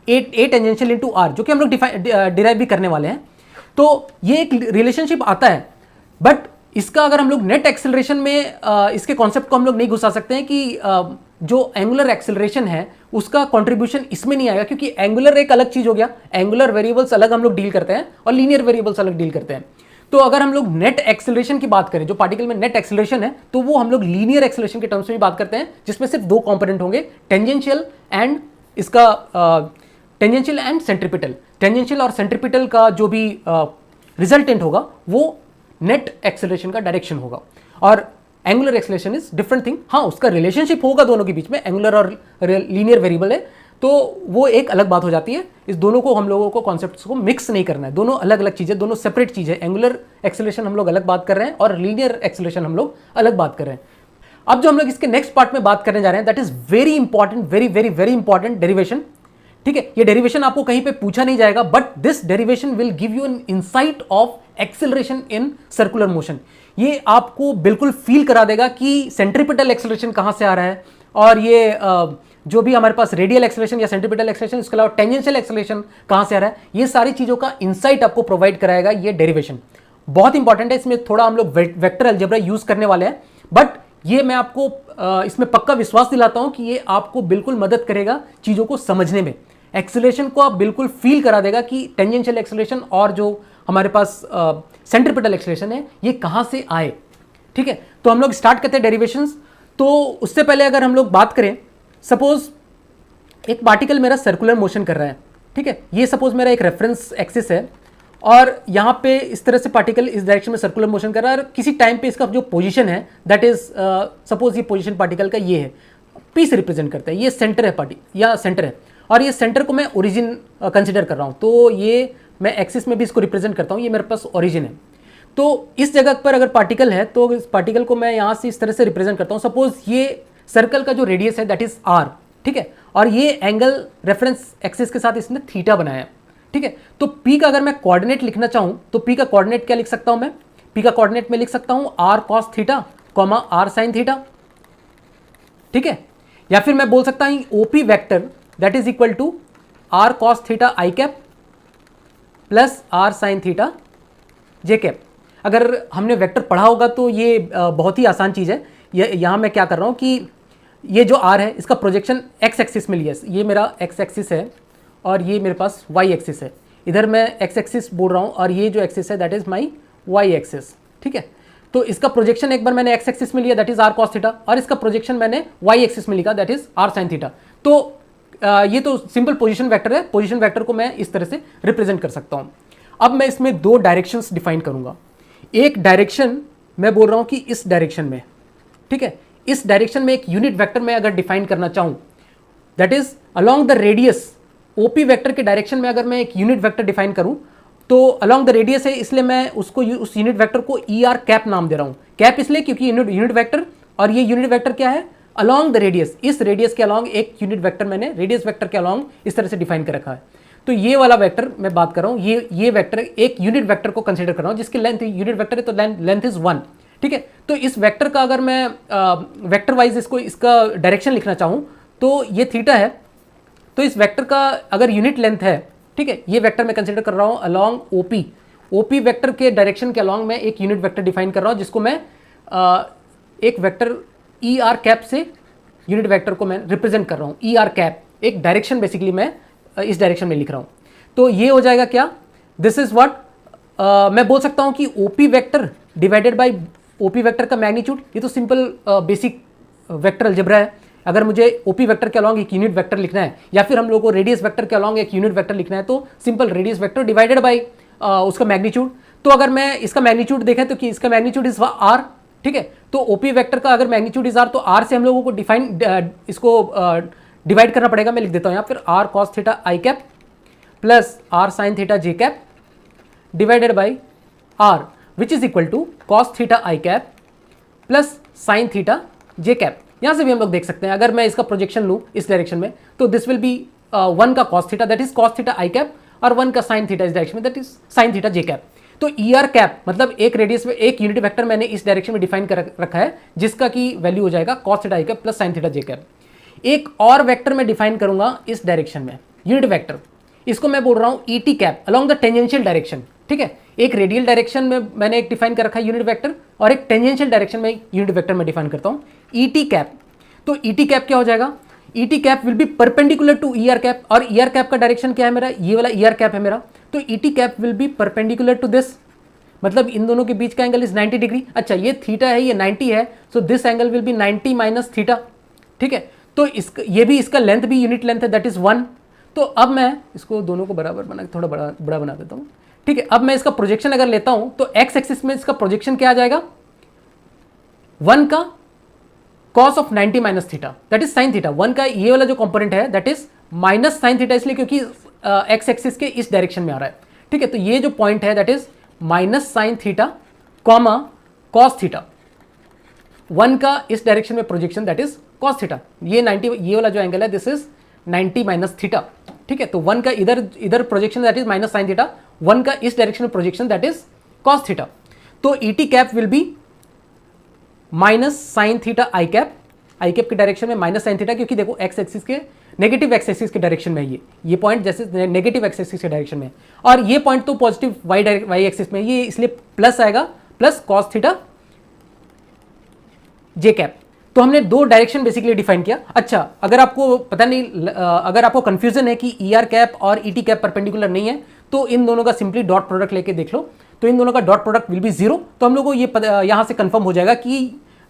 A tangential into are, जो कि हम लोग डिराइव भी करने वाले हैं। तो ये एक रिलेशनशिप आता है, बट इसका अगर हम लोग नेट एक्सेलरेशन में इसके कॉन्सेप्ट को हम लोग नहीं घुसा सकते हैं कि जो एंगुलर एक्सेलरेशन है उसका कंट्रीब्यूशन इसमें नहीं आएगा, क्योंकि एंगुलर एक अलग चीज हो गया, एंगुलर वेरिएबल्स अलग हम लोग डील करते हैं और लीनियर वेरिएबल्स अलग डील करते हैं। तो अगर हम लोग नेट एक्सेलरेशन की बात करें, जो पार्टिकल में नेट एक्सेलरेशन है, तो वो हम लोग लीनियर एक्सेलरेशन के टर्म्स में भी बात करते हैं, जिसमें सिर्फ दो कंपोनेंट होंगे, टेंजेंशियल एंड इसका टेंजेंशियल एंड सेंट्रीपिटल। टेंजेंशियल और सेंट्रीपिटल का जो भी रिजल्टेंट होगा वो नेट एक्सेलरेशन का डायरेक्शन होगा, और angular acceleration is different thing. हाँ, उसका रिलेशनशिप होगा दोनों के बीच में, एंगुलर और लीनियर वेरिएबल है, तो वो एक अलग बात हो जाती है। इस दोनों को हम लोगों को कॉन्सेप्ट्स को मिक्स नहीं करना है, दोनों अलग अलग चीजें, दोनों सेपरेट चीजें। एंगुलर एक्सेलरेशन हम लोग अलग बात कर रहे हैं और लीनियर एक्सेलरेशन हम लोग अलग बात कर रहे हैं। अब जो हम लोग इसके नेक्स्ट पार्ट में बात करने जा रहे हैं, that is very important, very very very important derivation. ठीक है, ये डेरिवेशन आपको कहीं पे पूछा नहीं जाएगा, but this derivation will give you N insight of acceleration in circular motion. ये आपको बिल्कुल फील करा देगा कि सेंट्रीपिटल एक्सेलरेशन कहां से आ रहा है, और ये जो भी हमारे पास रेडियल एक्सेलरेशन या सेंट्रीपिटल एक्सेलरेशन, इसके अलावा टेंजेंशियल एक्सेलरेशन कहां से आ रहा है, ये सारी चीजों का इंसाइट आपको प्रोवाइड कराएगा ये डेरिवेशन। बहुत इंपॉर्टेंट है, इसमें थोड़ा हम लोग वेक्टर अलजेब्रा यूज करने वाले हैं, बट ये मैं आपको इसमें पक्का विश्वास दिलाता हूं कि ये आपको बिल्कुल मदद करेगा चीजों को समझने में। एक्सेलरेशन को आप बिल्कुल फील करा देगा कि टेंजेंशियल एक्सेलरेशन और जो हमारे पास सेंट्रीपिटल एक्सेलरेशन है ये कहां से आए। ठीक है, तो हम लोग स्टार्ट करते हैं डेरिवेशंस। तो उससे पहले अगर हम लोग बात करें, सपोज एक पार्टिकल मेरा सर्कुलर मोशन कर रहा है। ठीक है, ये सपोज मेरा एक रेफरेंस एक्सिस है, और यहाँ पे इस तरह से पार्टिकल इस डायरेक्शन में सर्कुलर मोशन कर रहा है, और किसी टाइम पे इसका जो पोजीशन है दैट इज सपोज ये पोजीशन पार्टिकल का ये है, पी से रिप्रेजेंट करता है, ये सेंटर है या सेंटर है, और ये सेंटर को मैं ओरिजिन कंसिडर कर रहा हूँ, तो ये मैं एक्सिस में भी इसको रिप्रेजेंट करता हूँ, ये मेरे पास ओरिजिन है। तो इस जगह पर अगर पार्टिकल है तो इस पार्टिकल को मैं यहाँ से इस तरह से रिप्रेजेंट करता हूँ। सपोज ये सर्कल का जो रेडियस है दैट इज आर, ठीक है, और ये एंगल रेफरेंस एक्सिस के साथ इसने थीटा बनाया है। ठीक है, तो पी का अगर मैं कोऑर्डिनेट लिखना चाहूँ तो पी का कोऑर्डिनेट क्या लिख सकता हूँ मैं, पी का कोऑर्डिनेट में लिख सकता हूँ are cos theta comma are sine theta. ठीक है, या फिर मैं बोल सकता हूँ OP vector that is equal to r cos theta i cap plus r sine theta j cap. अगर हमने वेक्टर पढ़ा होगा तो ये बहुत ही आसान चीज़ है। यहाँ मैं क्या कर रहा हूँ कि ये जो आर है इसका प्रोजेक्शन एक्स एक्सिस में लिया, ये मेरा एक्स एक्सिस है और ये मेरे पास वाई एक्सिस है। इधर मैं एक्स एक्सिस बोल रहा हूँ और ये जो एक्सिस है that is my Y axis. ठीक है, तो इसका प्रोजेक्शन एक बार मैंने एक्स एक्सिस में लिया that is r cos theta, और इसका प्रोजेक्शन मैंने वाई एक्सिस में लिखा that is r sine theta. तो ये तो सिंपल पोजीशन वेक्टर है। पोजीशन वेक्टर को मैं इस तरह से रिप्रेजेंट कर सकता हूँ। अब मैं इसमें दो डायरेक्शंस डिफाइन करूंगा। एक डायरेक्शन मैं बोल रहा हूँ कि इस डायरेक्शन में, ठीक है, इस डायरेक्शन में एक यूनिट वेक्टर मैं अगर डिफाइन करना चाहूँ that is along the radius. OP vector के डायरेक्शन में अगर मैं एक यूनिट वेक्टर डिफाइन करूँ तो अलोंग द रेडियस है, इसलिए मैं उसको उस यूनिट वेक्टर को ई आर कैप नाम दे रहा हूँ। कैप इसलिए क्योंकि यूनिट वेक्टर, और ये यूनिट वेक्टर क्या है, अलोंग द रेडियस। इस रेडियस के अलोंग एक यूनिट वेक्टर मैंने रेडियस वेक्टर के अलोंग इस तरह से डिफाइन कर रखा है। तो ये वाला वेक्टर मैं बात कर रहा हूँ, ये वेक्टर एक यूनिट वेक्टर को कंसीडर कर रहा हूँ जिसकी लेंथ यूनिट वेक्टर है, तो लेंथ इज 1। ठीक है, तो इस वेक्टर का अगर मैं वेक्टर वाइज इसका डायरेक्शन लिखना चाहूँ तो ये थीटा है। तो इस वेक्टर का अगर यूनिट लेंथ है, ठीक है, ये वेक्टर मैं कंसीडर कर रहा हूँ अलोंग ओपी। ओपी वेक्टर के डायरेक्शन के अलॉन्ग मैं एक यूनिट वेक्टर डिफाइन कर रहा हूँ, जिसको मैं एक वेक्टर ई आर कैप से यूनिट वेक्टर को मैं रिप्रेजेंट कर रहा हूँ। ई आर कैप एक डायरेक्शन बेसिकली मैं इस डायरेक्शन में लिख रहा हूँ। तो ये हो जाएगा क्या, दिस इज व्हाट मैं बोल सकता हूँ कि OP vector divided by OP vector का मैग्नीट्यूड। ये तो सिंपल बेसिक वेक्टर अलजेब्रा है। अगर मुझे ओपी वेक्टर के अलॉन्ग एक यूनिट वेक्टर लिखना है या फिर हम लोगों को रेडियस वेक्टर के अलॉन्ग एक यूनिट वेक्टर लिखना है, तो simple radius vector divided by उसका मैग्नीट्यूड। तो अगर मैं इसका मैग्नीट्यूड देखें तो कि इसका मैग्नीट्यूड इज आर, ठीक है। तो ओपी वेक्टर का अगर मैग्नीट्यूड इज आर, तो आर से हम लोगों को इसको डिवाइड करना पड़ेगा। मैं लिख देता हूँ यहाँ, फिर r cos theta i cap plus r sine theta j cap divided by r which is equal to cos theta i cap plus sine theta j cap. यहां से भी हम लोग देख सकते हैं, अगर मैं इसका प्रोजेक्शन लूं इस डायरेक्शन में, तो दिस विल बी 1 का cos theta that is cos theta i cap और 1 का साइन थीटा इस डायरेक्शन में that is sine theta j cap. तो ई आर कैप मतलब एक रेडियस में एक यूनिट वेक्टर मैंने इस डायरेक्शन में डिफाइन कर रखा है, जिसका की वैल्यू हो जाएगा cos theta i cap plus sine theta j cap. एक और वेक्टर मैं डिफाइन करूंगा इस डायरेक्शन में, यूनिट वेक्टर, इसको मैं बोल रहा हूं ई t cap along the tangential direction, ठीक है। एक रेडियल डायरेक्शन में मैंने एक डिफाइन कर रखा है यूनिट वेक्टर, और एक टेंजेंशियल डायरेक्शन में यूनिट वेक्टर में डिफाइन करता हूं ई टी कैप। तो ई टी कैप क्या हो जाएगा, e t cap will be perpendicular to e r cap, और ई आर कैप का डायरेक्शन क्या है मेरा, ये वाला ई आर कैप है मेरा। तो e t cap will be perpendicular to this, मतलब इन दोनों के बीच का एंगल इज 90 डिग्री। अच्छा, ये थीटा है, ये 90 है, so this angle will be 90 minus theta, ठीक है। तो ये भी, इसका लेंथ भी यूनिट लेंथ है दैट इज 1। तो अब मैं इसको दोनों को बराबर बना के थोड़ा बड़ा बना देता हूँ, ठीक है। अब मैं इसका प्रोजेक्शन अगर लेता हूं तो एक्स एक्सिस में इसका प्रोजेक्शन क्या आ जाएगा, 1 का cos of 90 minus theta that is sine theta. 1 का ये वाला जो कंपोनेंट है that is minus sine theta, इसलिए क्योंकि एक्स एक्सिस के इस डायरेक्शन में आ रहा है, ठीक है। तो ये जो पॉइंट है that is minus sine theta comma cos theta, 1 का इस डायरेक्शन में projection that is cos theta. ये 90, ये वाला जो एंगल है दिस इज 90 माइनस थीटा, ठीक है। तो 1 का इधर projection that is minus sine theta, 1 का इस डायरेक्शन में projection that is cos theta. तो e t cap will be minus sine theta i cap के डायरेक्शन में माइनस साइन थीटा, क्योंकि देखो एक्स एक्सिस के नेगेटिव एक्स एक्सिस के डायरेक्शन में ये पॉइंट जैसे नेगेटिव एक्स एक्सिस के डायरेक्शन में, और ये पॉइंट तो पॉजिटिव वाई एक्सिस में, ये इसलिए प्लस आएगा, plus cos theta j cap. तो हमने दो डायरेक्शन बेसिकली डिफाइन किया। अच्छा, अगर आपको पता नहीं, अगर आपको कंफ्यूजन है कि ई आर कैप और ई टी कैप परपेंडिकुलर नहीं है, तो इन दोनों का सिंपली डॉट प्रोडक्ट लेके देख लो, तो इन दोनों का डॉट प्रोडक्ट विल बी 0। तो हम लोग को ये यहां से कंफर्म हो जाएगा कि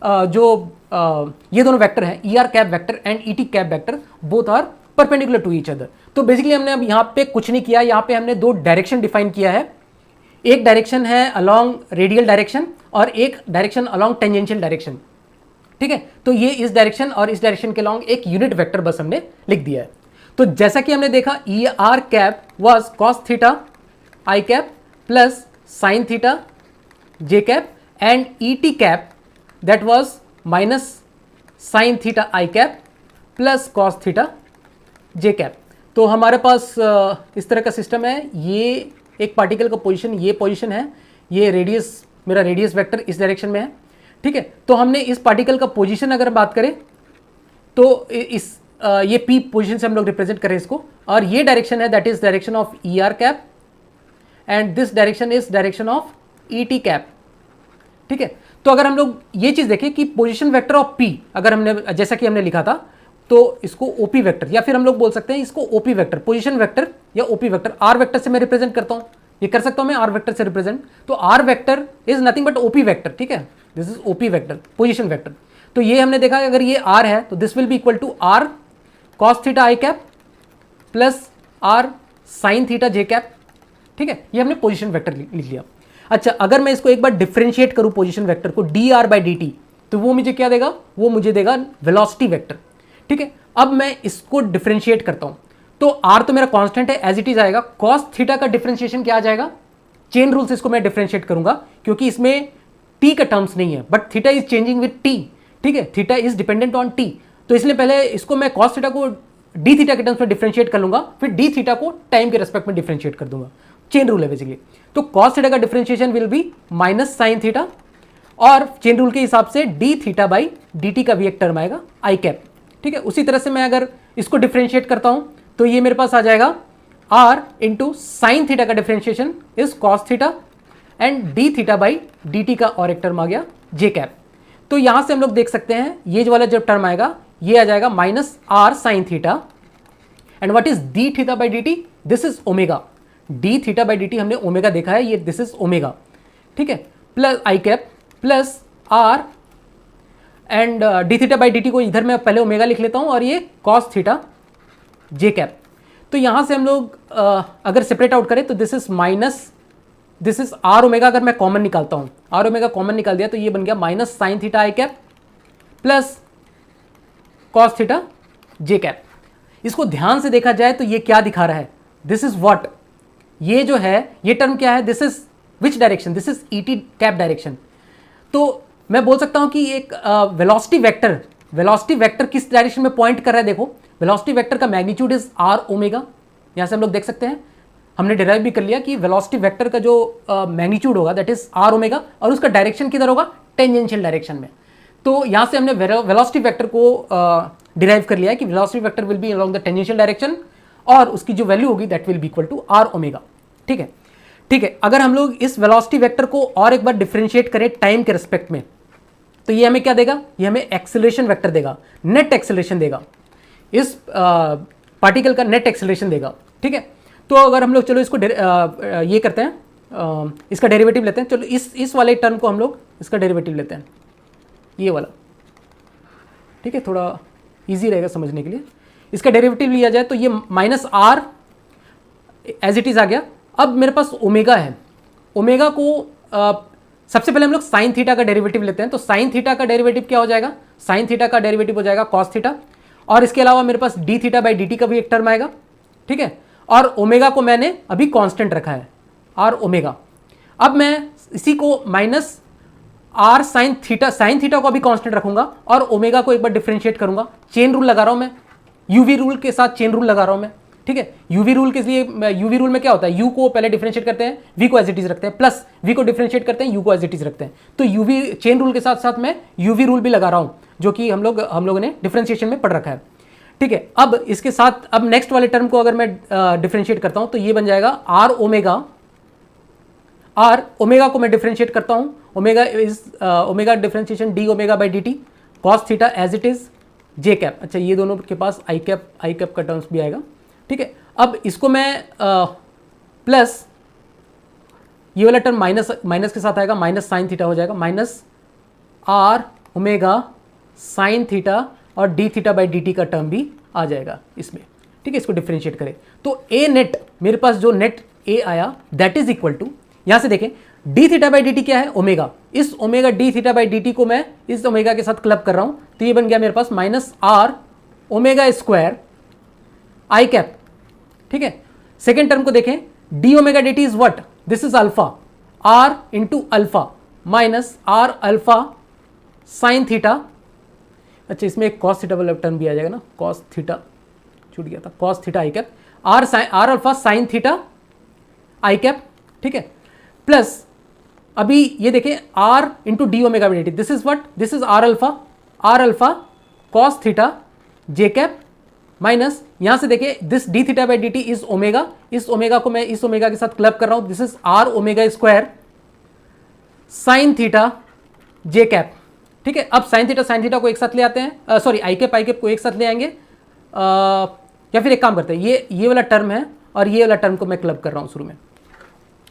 ये दोनों वेक्टर हैं, e r cap vector and e t cap vector, both are perpendicular to each other. तो बेसिकली हमने अब यहाँ पे कुछ नहीं किया, यहाँ पे हमने दो डायरेक्शन डिफाइन किया है। एक डायरेक्शन है अलॉन्ग रेडियल डायरेक्शन और एक डायरेक्शन अलॉन्ग टेंजेंशियल डायरेक्शन, ठीक है। तो ये इस डायरेक्शन और इस डायरेक्शन के अलॉन्ग एक यूनिट वेक्टर बस हमने लिख दिया है। तो जैसा कि हमने देखा, ई r cap was cos theta i cap plus sine theta j cap, and e t cap that was minus sine theta i cap plus cos theta j cap. तो हमारे पास इस तरह का सिस्टम है। ये एक पार्टिकल का पोजीशन, ये पोजीशन है, ये रेडियस, मेरा रेडियस वेक्टर इस डायरेक्शन में है, ठीक है। तो हमने इस पार्टिकल का पोजीशन अगर बात करें तो इस ये पी पोजीशन से हम लोग रिप्रेजेंट करें इसको, और ये डायरेक्शन है that is direction of E r cap and this direction is direction of E t cap, ठीक है। तो अगर हम लोग ये चीज देखें कि पोजीशन वेक्टर ऑफ पी, अगर हमने जैसा कि हमने लिखा था, तो इसको ओपी वेक्टर, या फिर हम लोग बोल सकते हैं इसको ओपी वेक्टर, पोजीशन वेक्टर या ओपी वेक्टर, आर वेक्टर से मैं रिप्रेजेंट करता हूं, ये कर सकता हूं मैं आर वेक्टर से रिप्रेजेंट। तो r vector is nothing but OP vector, ठीक है, this is OP vector, position vector. तो ये हमने देखा कि अगर ये आर है तो this will be equal to r cos theta i cap plus r sine theta j cap, ठीक है। ये हमने पोजीशन वेक्टर लिख लिया। अच्छा, अगर मैं इसको एक बार डिफरेंशिएट करूं पोजीशन वेक्टर को D R by d T, तो वो मुझे क्या देगा, वो मुझे देगा वेलोसिटी वेक्टर, ठीक है। अब मैं इसको डिफरेंशिएट करता हूं, तो आर तो मेरा कांस्टेंट है, एज इट इज आएगा। कॉस थीटा का डिफरेंशिएशन क्या आ जाएगा, चेन रूल से इसको मैं डिफरेंशिएट करूंगा, क्योंकि इसमें टी का टर्म्स नहीं है, but theta is changing with T, ठीक है, theta is dependent on T. तो इसलिए पहले इसको मैं कॉस थीटा को डी थीटा के टर्म्स में डिफरेंशिएट कर लूंगा, फिर डी थीटा को टाइम के रेस्पेक्ट में डिफरेंशिएट कर दूंगा, चेन रूल है बेसिकली। तो कॉस थीटा का differentiation will be minus sine theta, और चेन रूल के हिसाब से D theta by d t का भी एक टर्म आएगा आई कैप, ठीक है। उसी तरह से मैं अगर इसको डिफरेंशिएट करता हूं तो ये मेरे पास आ जाएगा आर इंटू साइन थीटा का differentiation is cos theta and d theta by d t का और एक टर्म आ गया जे कैप। तो यहां से हम लोग देख सकते हैं ये जो वाला जब टर्म आएगा ये आ जाएगा minus r sine theta and what is d theta by d t, this is omega. D theta by d t हमने ओमेगा देखा है, ये दिस इज ओमेगा, ठीक है, plus i cap plus r and d theta by d t को इधर मैं पहले ओमेगा लिख लेता हूं और ये कॉस थीटा जे कैप। तो यहां से हम लोग अगर सेपरेट आउट करें तो this is minus, this is r omega, अगर मैं कॉमन निकालता हूं, आर ओमेगा कॉमन निकाल दिया तो ये बन गया minus sine theta i cap plus cos theta j cap. इसको ध्यान से देखा जाए तो ये क्या दिखा रहा है, दिस इज व्हाट, ये जो है ये टर्म क्या है, this is which direction, this is e t cap direction. तो मैं बोल सकता हूं कि एक वेलोसिटी वेक्टर किस डायरेक्शन में पॉइंट कर रहा है। देखो वेलोसिटी वेक्टर का मैग्नीट्यूड इज आर ओमेगा, यहां से हम लोग देख सकते हैं, हमने डिराइव भी कर लिया कि वेलोसिटी वेक्टर का जो मैग्नीट्यूड होगा दैट इज आर ओमेगा और उसका डायरेक्शन किधर होगा, टेंजेंशियल डायरेक्शन में। तो यहां से हमने वेलोसिटी वेक्टर को डिराइव कर लिया है कि velocity vector will be along the tangential direction और उसकी जो वैल्यू होगी that will be equal to r omega. ठीक है, ठीक है। अगर हम लोग इस वेलोसिटी वेक्टर को और एक बार डिफरेंशिएट करें टाइम के रिस्पेक्ट में तो ये हमें क्या देगा, ये हमें एक्सेलरेशन वेक्टर देगा, नेट एक्सेलरेशन देगा, इस पार्टिकल का नेट एक्सेलरेशन देगा। ठीक है, तो अगर हम लोग चलो इसको ये करते हैं, इसका डेरिवेटिव लेते हैं। चलो इस वाले टर्म को हम लोग इसका डेरिवेटिव लेते हैं, ये वाला, ठीक है, थोड़ा इजी रहेगा समझने के लिए। इसका डेरिवेटिव लिया जाए तो ये minus r as it is आ गया। अब मेरे पास ओमेगा है, ओमेगा को सबसे पहले हम लोग साइन थीटा का डेरिवेटिव लेते हैं। तो साइन थीटा का डेरिवेटिव क्या हो जाएगा, साइन थीटा का डेरिवेटिव हो जाएगा कॉस थीटा और इसके अलावा मेरे पास d theta by d t का भी एक टर्म आएगा। ठीक है, और ओमेगा को मैंने अभी कांस्टेंट रखा है आर ओमेगा। अब मैं इसी को माइनस आर साइन थीटा को अभी कांस्टेंट रखूंगा और ओमेगा को एक बार डिफरेंशिएट करूंगा। चेन रूल लगा रहा हूं मैं, यूवी रूल के साथ चेन रूल लगा रहा हूं मैं। ठीक है, यूवी रूल के लिए, यूवी रूल में क्या होता है, यू को पहले डिफरेंशिएट करते हैं, वी को एज इट इज रखते हैं, प्लस वी को डिफरेंशिएट करते हैं, यू को एज इट इज रखते हैं। तो यूवी चेन रूल के साथ साथ मैं यूवी रूल भी लगा रहा हूं जो कि हम लोगों ने डिफरेंशिएशन में पढ़ रखा है। ठीक है, अब इसके साथ अब नेक्स्ट वाले टर्म को अगर मैं डिफरेंशिएट करता हूं तो ये बन जाएगा आर ओमेगा। आर ओमेगा को मैं डिफरेंशिएट करता हूं, omega is omega differentiation d omega by d t cos theta as it is j cap. अच्छा, ये दोनों के पास आई कैप का टर्म्स भी आएगा। ठीक है, अब इसको मैं प्लस ये वाला टर्म माइनस के साथ आएगा, माइनस साइन थीटा हो जाएगा, minus r omega sine theta और d theta by d t का टर्म भी आ जाएगा इसमें। ठीक है, इसको डिफरेंशिएट करें तो ए नेट, मेरे पास जो नेट ए आया दैट इज इक्वल टू, यहां से देखें D theta by d T क्या है, ओमेगा। इस omega d theta by d t को मैं इस ओमेगा के साथ क्लब कर रहा हूं तो ये बन गया मेरे पास minus r omega square i cap. ठीक है, सेकेंड टर्म को देखें, d omega d t is what, this is alpha, r into alpha minus r alpha sine theta. अच्छा, इसमें एक कॉस थीटा वाला टर्म भी आ जाएगा ना, कॉस थीटा छूट गया था, cos theta i cap, r alpha sine theta i cap. ठीक है, प्लस अभी ये देखें r into d omega d t, this is what, this is r alpha cos theta j cap minus, यहां से देखिए this d theta by d t is omega, इस omega को मैं इस ओमेगा के साथ क्लब कर रहा हूं, this is r omega square sine theta j cap. ठीक है, अब साइन थीटा को एक साथ ले आते हैं, सॉरी आई कैप को एक साथ ले आएंगे, या फिर एक काम करते हैं, ये वाला टर्म है और ये वाला टर्म को मैं क्लब कर रहा हूं शुरू में,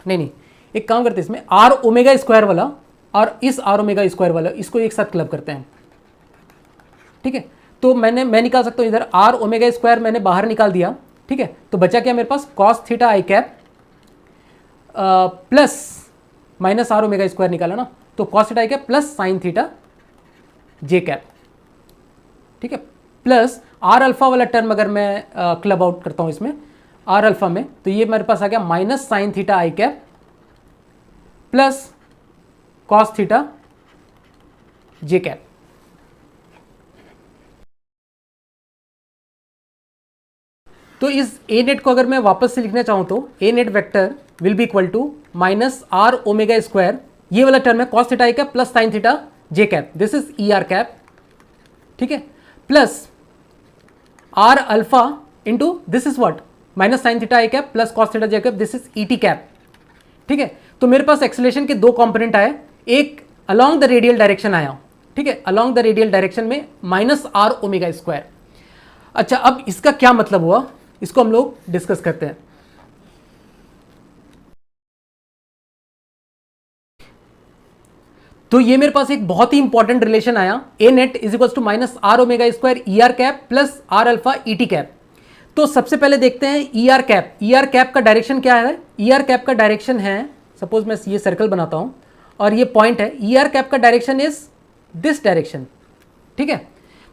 नहीं एक काम करते हैं, इसमें आर ओमेगा स्क्वायर वाला और इस आर ओमेगा स्क्वायर वाला इसको एक साथ क्लब करते हैं। ठीक है, तो मैं निकाल सकता हूं इधर आर ओमेगा स्क्वायर मैंने बाहर निकाल दिया। ठीक है, तो बचा क्या मेरे पास, cos theta i cap plus minus r omega square निकाला ना, तो cos theta i cap plus sine theta j cap. ठीक है, प्लस आर अल्फा वाला टर्म अगर मैं क्लब आउट करता हूं इसमें आर अल्फा में, तो ये मेरे पास आ गया minus sine theta i cap plus cos theta j cap. तो इस ए नेट को अगर मैं वापस से लिखना चाहूं तो a net vector will be equal to minus r omega square, ये वाला टर्म है cos theta i cap plus sine theta j cap, this is e r cap. ठीक है, plus r alpha into this is what, minus sine theta i cap plus cos theta j cap, this is e t cap. ठीक है, तो मेरे पास acceleration के दो component आए, एक अलोंग द रेडियल डायरेक्शन आया, ठीक है, अलोंग द रेडियल डायरेक्शन में -r⍵²। अच्छा, अब इसका क्या मतलब हुआ, इसको हम लोग डिस्कस करते हैं। तो ये मेरे पास एक बहुत ही इंपॉर्टेंट रिलेशन आया, a net is equal to -r⍵² ER cap plus R⍵ ET cap. तो सबसे पहले देखते हैं ER कैप। ER कैप का डायरेक्शन क्या है? ER कैप का डायरेक्शन है, सपोज मैं ये सर्कल बनाता हूं और ये पॉइंट है, ER कैप का डायरेक्शन इज दिस डायरेक्शन, ठीक है।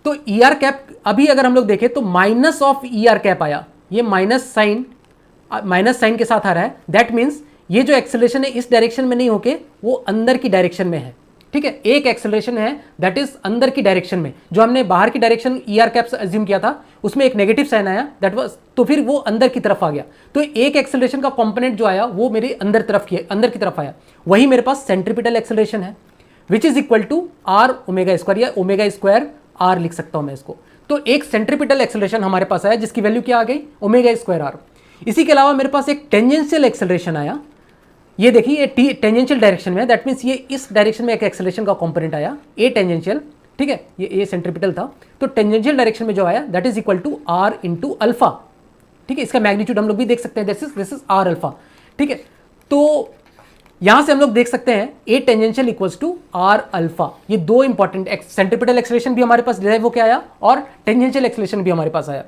तो ER कैप अभी अगर हम लोग देखें तो माइनस ऑफ ER कैप आया, ये माइनस साइन के साथ आ रहा है, दैट मीन्स ये जो एक्सेलरेशन है इस डायरेक्शन में नहीं होके वो अंदर की डायरेक्शन में है, ठीक है। एक एक्सेलरेशन है दैट इज अंदर की डायरेक्शन में, जो हमने बाहर की डायरेक्शन ER कैप से अज्यूम किया था उसमें एक नेगेटिव साइन आया, दैट वाज, तो फिर वो अंदर की तरफ आ गया। तो एक एक्सेलरेशन का कंपोनेंट जो आया वो मेरे अंदर की तरफ आया, वही मेरे पास सेंट्रीपिटल एक्सेलरेशन है विच इज इक्वल टू r⍵² या ⍵²r लिख सकता हूं मैं इसको। तो एक सेंट्रीपिटल एक्सेलरेशन हमारे पास आया जिसकी वैल्यू क्या आ गई, ⍵²r। इसी के अलावा मेरे पास एक टेंजेंशियल एक्सेलरेशन आया, ये देखिए ये टेंजेंशियल डायरेक्शन में है, दैट मीन्स ये इस डायरेक्शन में एक एक्सेलरेशन का कंपोनेंट आया, ए टेंजेंशियल, ठीक है, ये सेंट्रीपिटल था। तो टेंजेंशियल डायरेक्शन में जो आया that is equal to r into alpha, ठीक है। इसका मैग्नीट्यूड हम लोग भी देख सकते हैं, दिस इज r⍵, ठीक है। तो यहां से हम लोग देख सकते हैं a tangential equals to r⍵। ये दो इंपॉर्टेंट सेंट्रीपिटल एक्सेलरेशन भी हमारे पास डिराइव होकर आया और टेंजेंशियल एक्सेलरेशन भी हमारे पास आया।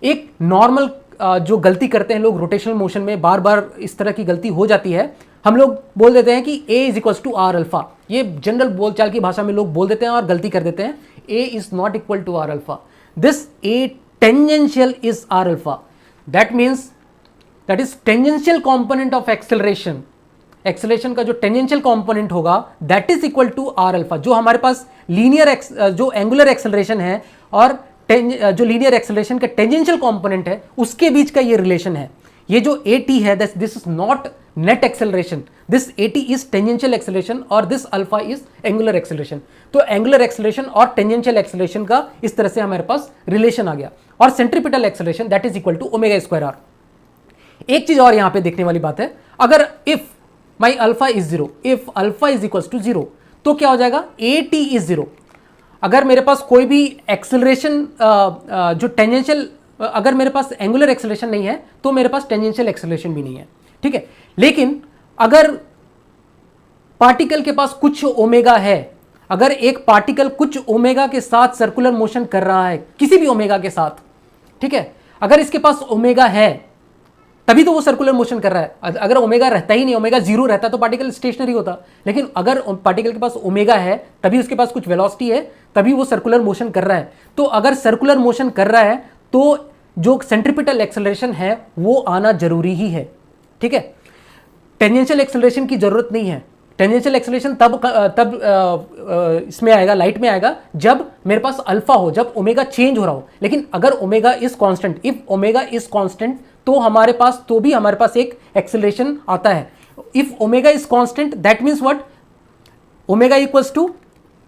एक नॉर्मल जो गलती करते हैं लोग रोटेशनल मोशन में, बार बार इस तरह की गलती हो जाती है, हम लोग बोल देते हैं कि A is equals to r⍵। ये जनरल बोलचाल की भाषा में लोग बोल देते हैं और गलती कर देते हैं, A is not equal to r⍵, this A tangential is r⍵, that means that is tangential component of acceleration. Acceleration का जो टेंजेंशियल कंपोनेंट होगा that is equal to r⍵। जो हमारे पास लीनियर जो एंगुलर एक्सेलरेशन है और जो लीनियर एक्सेलरेशन का टेंजेंशियल कंपोनेंट है उसके बीच का ये रिलेशन है। ये जो AT है this is not net acceleration, this AT is tangential acceleration और this alpha is angular acceleration. तो एंगुलर एक्सेलरेशन और टेंजेंशियल एक्सेलरेशन का इस तरह से हमारे पास रिलेशन आ गया, और centripetal acceleration that is equal to ⍵²r। एक चीज और यहां पे देखने वाली बात है, अगर if my alpha is 0, if alpha is equal to 0 तो क्या हो जाएगा, AT इज 0। अगर मेरे पास कोई भी एक्सेलरेशन जो टेंजेंशियल, अगर मेरे पास एंगुलर एक्सेलरेशन नहीं है तो मेरे पास टेंजेंशियल एक्सेलरेशन भी नहीं है, ठीक है। लेकिन अगर पार्टिकल के पास कुछ ओमेगा है, अगर एक पार्टिकल कुछ ओमेगा के साथ सर्कुलर मोशन कर रहा है, किसी भी ओमेगा के साथ, ठीक है, अगर इसके पास ओमेगा है तभी तो वो सर्कुलर मोशन कर रहा है। अगर ओमेगा रहता ही नहीं, ओमेगा 0 रहता तो पार्टिकल स्टेशनरी होता, लेकिन अगर पार्टिकल के पास ओमेगा है तभी उसके पास कुछ वेलोसिटी है, तभी वो सर्कुलर मोशन कर रहा है। तो अगर सर्कुलर मोशन कर रहा है तो जो सेंट्रीपिटल एक्सेलरेशन है वो आना जरूरी ही है, ठीक है। टेंजेंशियल एक्सेलरेशन की जरूरत नहीं है। टेंजेंशियल एक्सेलरेशन तब इसमें आएगा, लाइट में आएगा, जब मेरे पास अल्फा हो, जब ओमेगा चेंज हो रहा हो। लेकिन अगर omega is constant, if omega is constant, तो हमारे पास एक एक्सेलरेशन आता है। If omega is constant that means what, omega equals to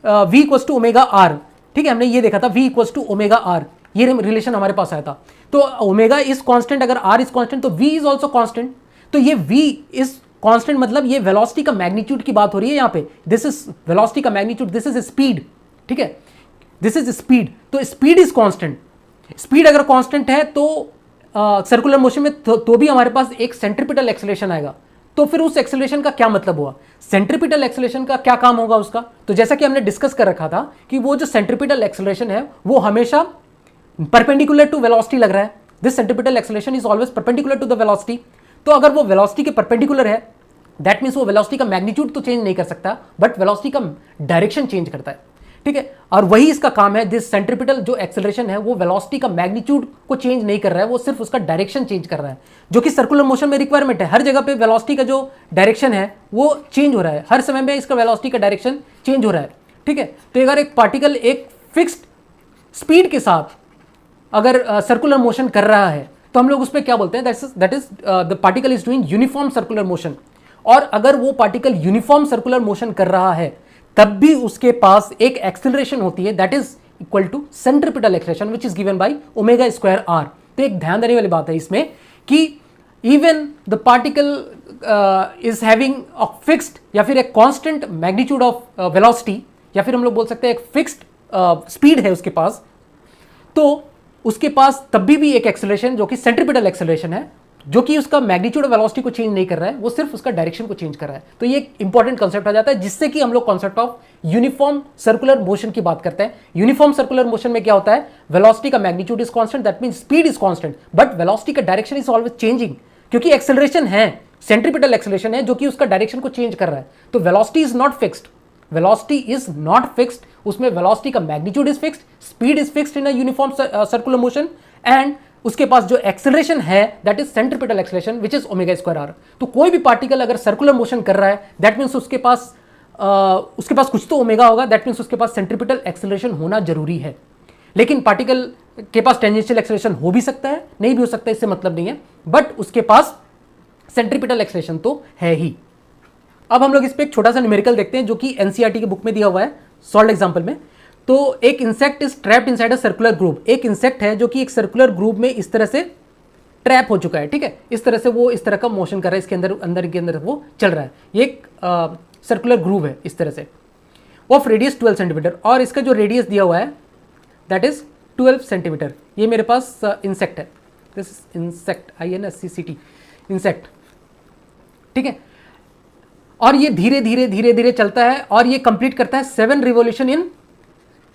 v equals to omega r, ठीक है, हमने ये देखा था v equals to omega r, ये रिलेशन हमारे पास आया था। तो ओमेगा इज कांस्टेंट, अगर r इज कांस्टेंट तो v इज ऑल्सो कांस्टेंट। तो ये v इज कांस्टेंट मतलब ये वेलोसिटी का मैग्नीट्यूड की बात हो रही है यहाँ पे, दिस इज वेलोसिटी का मैग्नीट्यूड, दिस इज स्पीड, ठीक है, दिस इज स्पीड। तो स्पीड इज कांस्टेंट, स्पीड अगर कांस्टेंट है तो सर्कुलर मोशन में तो भी हमारे पास एक सेंट्रीपिटल एक्सेलरेशन आएगा। तो फिर उस एक्सेलरेशन का क्या मतलब हुआ, सेंट्रीपिटल एक्सेलरेशन का क्या काम होगा उसका। तो जैसा कि हमने डिस्कस कर रखा था कि वो जो सेंट्रीपिटल एक्सेलरेशन है वो हमेशा परपेंडिकुलर टू वेलोसिटी लग रहा है, this centripetal acceleration is always perpendicular to the velocity. तो अगर वो वेलोसिटी के परपेंडिकुलर है दैट मीन्स वो वेलोसिटी का मैग्नीट्यूड तो चेंज नहीं कर सकता, बट वेलोसिटी का डायरेक्शन चेंज करता है, ठीक है। और वही इसका काम है, दिस सेंट्रीपिटल जो एक्सेलरेशन है वो वेलोसिटी का मैग्नीट्यूड को चेंज नहीं कर रहा है, वो सिर्फ उसका डायरेक्शन चेंज कर रहा है, जो कि सर्कुलर मोशन में रिक्वायरमेंट है। हर जगह पे वेलोसिटी का जो डायरेक्शन है वो चेंज हो रहा है, हर समय में इसका वेलोसिटी का डायरेक्शन चेंज हो रहा है, ठीक है। तो अगर एक पार्टिकल एक फिक्स्ड स्पीड के साथ अगर सर्कुलर मोशन कर रहा है तो हम लोग उस पर क्या बोलते हैं, that is the particle is doing uniform circular motion. और अगर वो पार्टिकल यूनिफॉर्म सर्कुलर मोशन कर रहा है तब भी उसके पास एक एक्सेलरेशन होती है that is equal to centripetal acceleration which is given by ⍵²r। तो एक ध्यान देने वाली बात है इसमें कि even the particle is having a fixed या फिर एक कांस्टेंट मैग्नीट्यूड ऑफ वेलोसिटी, या फिर हम लोग बोल सकते हैं एक फिक्स्ड स्पीड है उसके पास, तो उसके पास तब भी एक एक्सेलरेशन जो कि सेंट्रीपिटल एक्सेलरेशन है, जो कि उसका मैग्नीट्यूड ऑफ वेलोसिटी को चेंज नहीं कर रहा है, वो सिर्फ उसका डायरेक्शन को चेंज कर रहा है। तो ये एक इंपॉर्टेंट कंसेप्ट आ जाता है, जिससे कि हम लोग concept of uniform circular motion की बात करते हैं। यूनिफॉर्म सर्कुलर मोशन में क्या होता है, वेलोसिटी का magnitude is constant, that means speed is constant, but velocity का डायरेक्शन इज ऑलवेज चेंजिंग, क्योंकि एक्सेलरेशन है, सेंट्रीपिटल एक्सेलरेशन है जो कि उसका डायरेक्शन को चेंज कर रहा है। तो velocity is not fixed, velocity is not fixed, उसमें वेलोसिटी का magnitude is fixed, speed is fixed in a uniform circular motion, and उसके पास जो एक्सेलरेशन है that is centripetal acceleration which is omega square r. तो कोई भी particle अगर सर्कुलर मोशन कर रहा है, दैट मीन्स उसके पास कुछ तो ओमेगा होगा, दैट मीन्स उसके पास सेंट्रीपिटल एक्सेलरेशन होना जरूरी है। लेकिन पार्टिकल के पास टेंजेंशियल एक्सेलरेशन हो भी सकता है, नहीं भी हो सकता है, इससे मतलब नहीं है, बट उसके पास सेंट्रीपिटल एक्सेलरेशन तो है ही। अब हम लोग इस पे एक छोटा सा न्यूमेरिकल देखते हैं जो कि एनसीईआरटी के बुक में दिया हुआ है सॉल्व एग्जांपल में। तो एक insect is trapped inside a circular group, एक इंसेक्ट है जो कि एक सर्कुलर ग्रुप में इस तरह से ट्रैप हो चुका है, ठीक है, इस तरह से वो इस तरह का मोशन कर रहा है, इसके अंदर के अंदर वो चल रहा है। ये एक सर्कुलर ग्रुप है इस तरह से, ऑफ रेडियस 12 सेंटीमीटर, और इसका जो रेडियस दिया हुआ है दैट इज 12 सेंटीमीटर। ये मेरे पास इंसेक्ट है, this is insect, INSECT, insect, ठीक है। और ये धीरे धीरे धीरे धीरे चलता है और ये कंप्लीट करता है 7 revolution in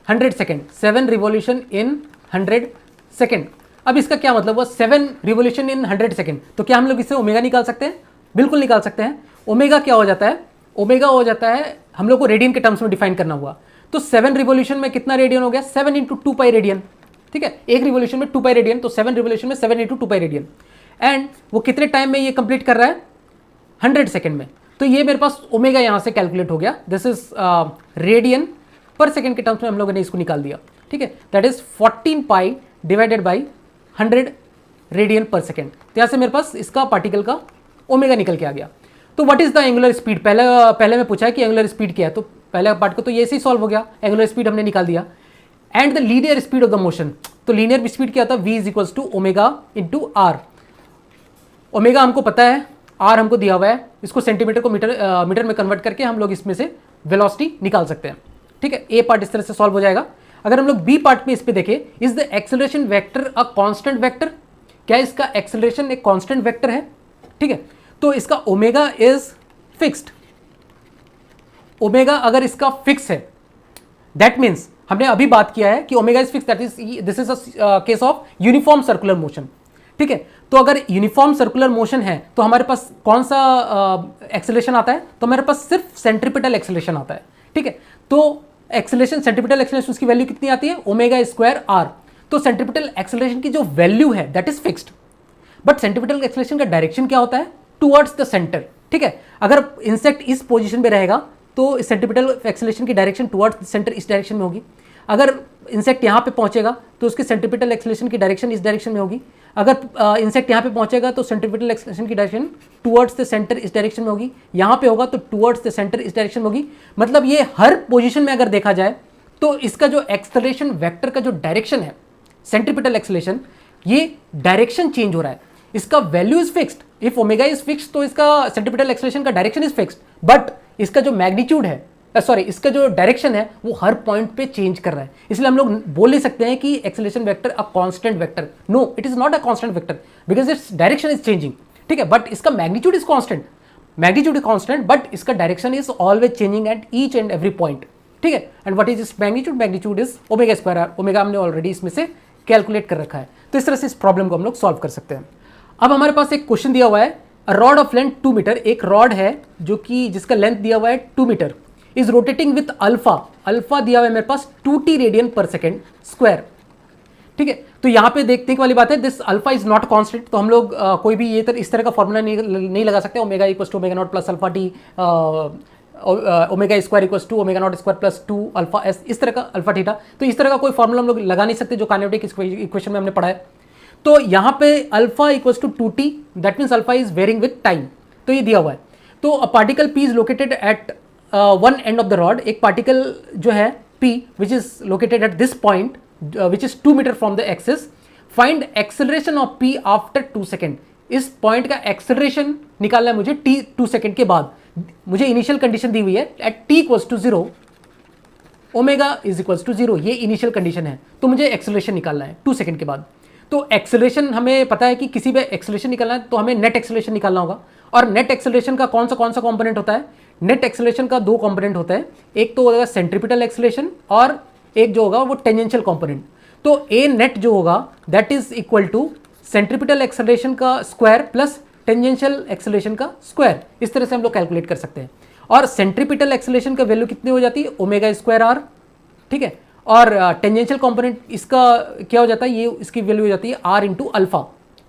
100 second, 7 revolution in 100 second. अब इसका क्या मतलब हुआ, 7 रिवॉल्यूशन इन 100 सेकेंड, तो क्या हम लोग इससे ओमेगा निकाल सकते हैं? बिल्कुल निकाल सकते हैं। ओमेगा क्या हो जाता है, ओमेगा हो जाता है, हम लोग को रेडियन के टर्म्स में डिफाइन करना हुआ, तो 7 रिवॉल्यूशन में कितना रेडियन हो गया, 7 इंटू 2 पाई रेडियन, ठीक है, एक रिवॉल्यूशन में 2 पाई रेडियन, तो 7 रिवॉल्यूशन में 7 इंटू 2 पाई रेडियन, एंड वो कितने टाइम में ये कंप्लीट कर रहा है, 100 सेकेंड में। तो ये मेरे पास ओमेगा यहां से कैलकुलेट हो गया, this is radian per second के टर्म्स में हम लोगों ने इसको निकाल दिया, ठीक है, that is 14 pi divided by 100 radian per second. तो यहां से मेरे पास इसका पार्टिकल का ओमेगा निकल के आ गया। तो what is the angular speed, पहले में पूछा है कि एंगुलर स्पीड क्या है, तो पहले पार्ट को तो ये से ही सॉल्व हो गया, एंगुलर स्पीड हमने निकाल दिया, and the linear speed of the motion, तो लीनियर स्पीड क्या था, v is equals to omega into r. Omega हमको पता है, आर हमको दिया हुआ है, इसको सेंटीमीटर को मीटर में कन्वर्ट करके हम लोग इसमें से वेलोसिटी निकाल सकते हैं, ठीक है। ए पार्ट इस तरह से सॉल्व हो जाएगा। अगर हम लोग बी पार्ट में इस पे देखें, is the acceleration vector a constant vector, क्या इसका एक्सेलरेशन एक कांस्टेंट वेक्टर है, ठीक है। तो इसका ओमेगा इज फिक्स्ड, ओमेगा अगर इसका फिक्स है, दैट मीन्स हमने अभी बात किया है कि omega is fix, that is this is a case of uniform circular motion, ठीक है। तो अगर यूनिफॉर्म सर्कुलर मोशन है तो हमारे पास कौन सा एक्सेलरेशन आता है, तो हमारे पास सिर्फ सेंट्रीपिटल एक्सेलरेशन आता है, ठीक है। तो एक्सेलरेशन, सेंट्रीपिटल एक्सेलरेशन, उसकी वैल्यू कितनी आती है, ओमेगा स्क्वायर आर। तो सेंट्रीपिटल एक्सेलरेशन की जो वैल्यू है that is fixed, but centripetal acceleration का डायरेक्शन क्या होता है, टुवर्ड्स द सेंटर, ठीक है। अगर इंसेक्ट इस पोजीशन पे रहेगा तो सेंट्रीपिटल एक्सेलरेशन की डायरेक्शन टुवर्ड्स द सेंटर इस डायरेक्शन में होगी। अगर इंसेक्ट यहाँ पे पहुंचेगा तो उसके सेंट्रीपिटल एक्सेलरेशन की डायरेक्शन इस डायरेक्शन में होगी। अगर इंसेक्ट यहाँ पे पहुंचेगा तो सेंट्रीपिटल एक्सेलरेशन की डायरेक्शन टुवर्ड्स द सेंटर इस डायरेक्शन में होगी। यहाँ पे होगा तो टुवर्ड्स द सेंटर इस डायरेक्शन में होगी। मतलब ये हर पोजीशन में अगर देखा जाए तो इसका जो एक्सेलरेशन वेक्टर का जो डायरेक्शन है, सेंट्रीपिटल एक्सेलरेशन, ये डायरेक्शन चेंज हो रहा है, इसका value is fixed. If omega is fixed तो इसका सेंट्रीपिटल एक्सेलरेशन का डायरेक्शन इज फिक्स्ड, बट इसका जो मैग्नीट्यूड है, इसका जो डायरेक्शन है वो हर पॉइंट पे चेंज कर रहा है। इसलिए हम लोग बोल नहीं सकते हैं कि acceleration vector a constant vector, no it is not a constant vector because it's direction is changing, ठीक है। बट इसका magnitude is constant, magnitude is constant, but इसका direction is always changing at each and every point, ठीक है। And what is इस magnitude, magnitude is omega square r. Omega हमने already इसमें से कैलकुलेट कर रखा है। तो इस तरह से इस प्रॉब्लम को हम लोग सॉल्व कर सकते हैं। अब हमारे पास एक क्वेश्चन दिया हुआ है, रॉड ऑफ लेंथ 2 मीटर, एक रॉड है जो कि जिसका लेंथ दिया हुआ है 2 metre, is rotating with alpha, alpha दिया हुआ है मेरे पास 2t radian per second square, ठीक है। तो यहाँ पे देखने वाली बात है, this alpha is not constant, तो हम लोग कोई भी ये इस तरह का फॉर्मूला नहीं लगा सकते, omega equals to omega naught plus alpha t, omega square equals to omega naught square plus 2 alpha s, इस तरह का अल्फा थीटा। तो इस तरह का कोई फॉर्मूला हम लोग लगा नहीं सकते जो काइनेटिक इक्वेशन में हमने पढ़ा है। तो यहाँ पे alpha equals to 2t, that means alpha is varying with time, तो ये दिया हुआ है। तो a particle p is located at one end of the rod, एक पार्टिकल जो है p which is located at this point which is 2 metre from the axis, find acceleration of p after 2 second. इस point का acceleration निकालना है मुझे t 2 second के बाद। मुझे इनिशियल कंडीशन दी हुई है at t equals to 0 omega is equals to 0, ये इनिशियल कंडीशन है। तो मुझे एक्सेलरेशन निकालना है 2 सेकेंड के बाद। तो एक्सेलरेशन हमें पता है कि किसी भी एक्सेलरेशन निकालना है तो हमें नेट एक्सेलरेशन निकालना होगा। और नेट एक्सेलरेशन का कौन सा कंपोनेंट होता है? नेट एक्सेलरेशन का 2 कंपोनेंट होता है, एक तो होगा सेंट्रीपिटल एक्सेलरेशन और एक जो होगा वो टेंजेंशियल कंपोनेंट। तो ए नेट जो होगा that is equal to centripetal acceleration का स्क्वायर प्लस टेंजेंशियल एक्सेलरेशन का स्क्वायर। इस तरह से हम लोग कैलकुलेट कर सकते हैं। और सेंट्रीपिटल एक्सेलरेशन का वैल्यू कितनी हो जाती है? ओमेगा स्क्वायर आर, ठीक है। और टेंजेंशियल कंपोनेंट इसका क्या हो जाता है? ये इसकी वैल्यू हो जाती है आर इंटू अल्फा,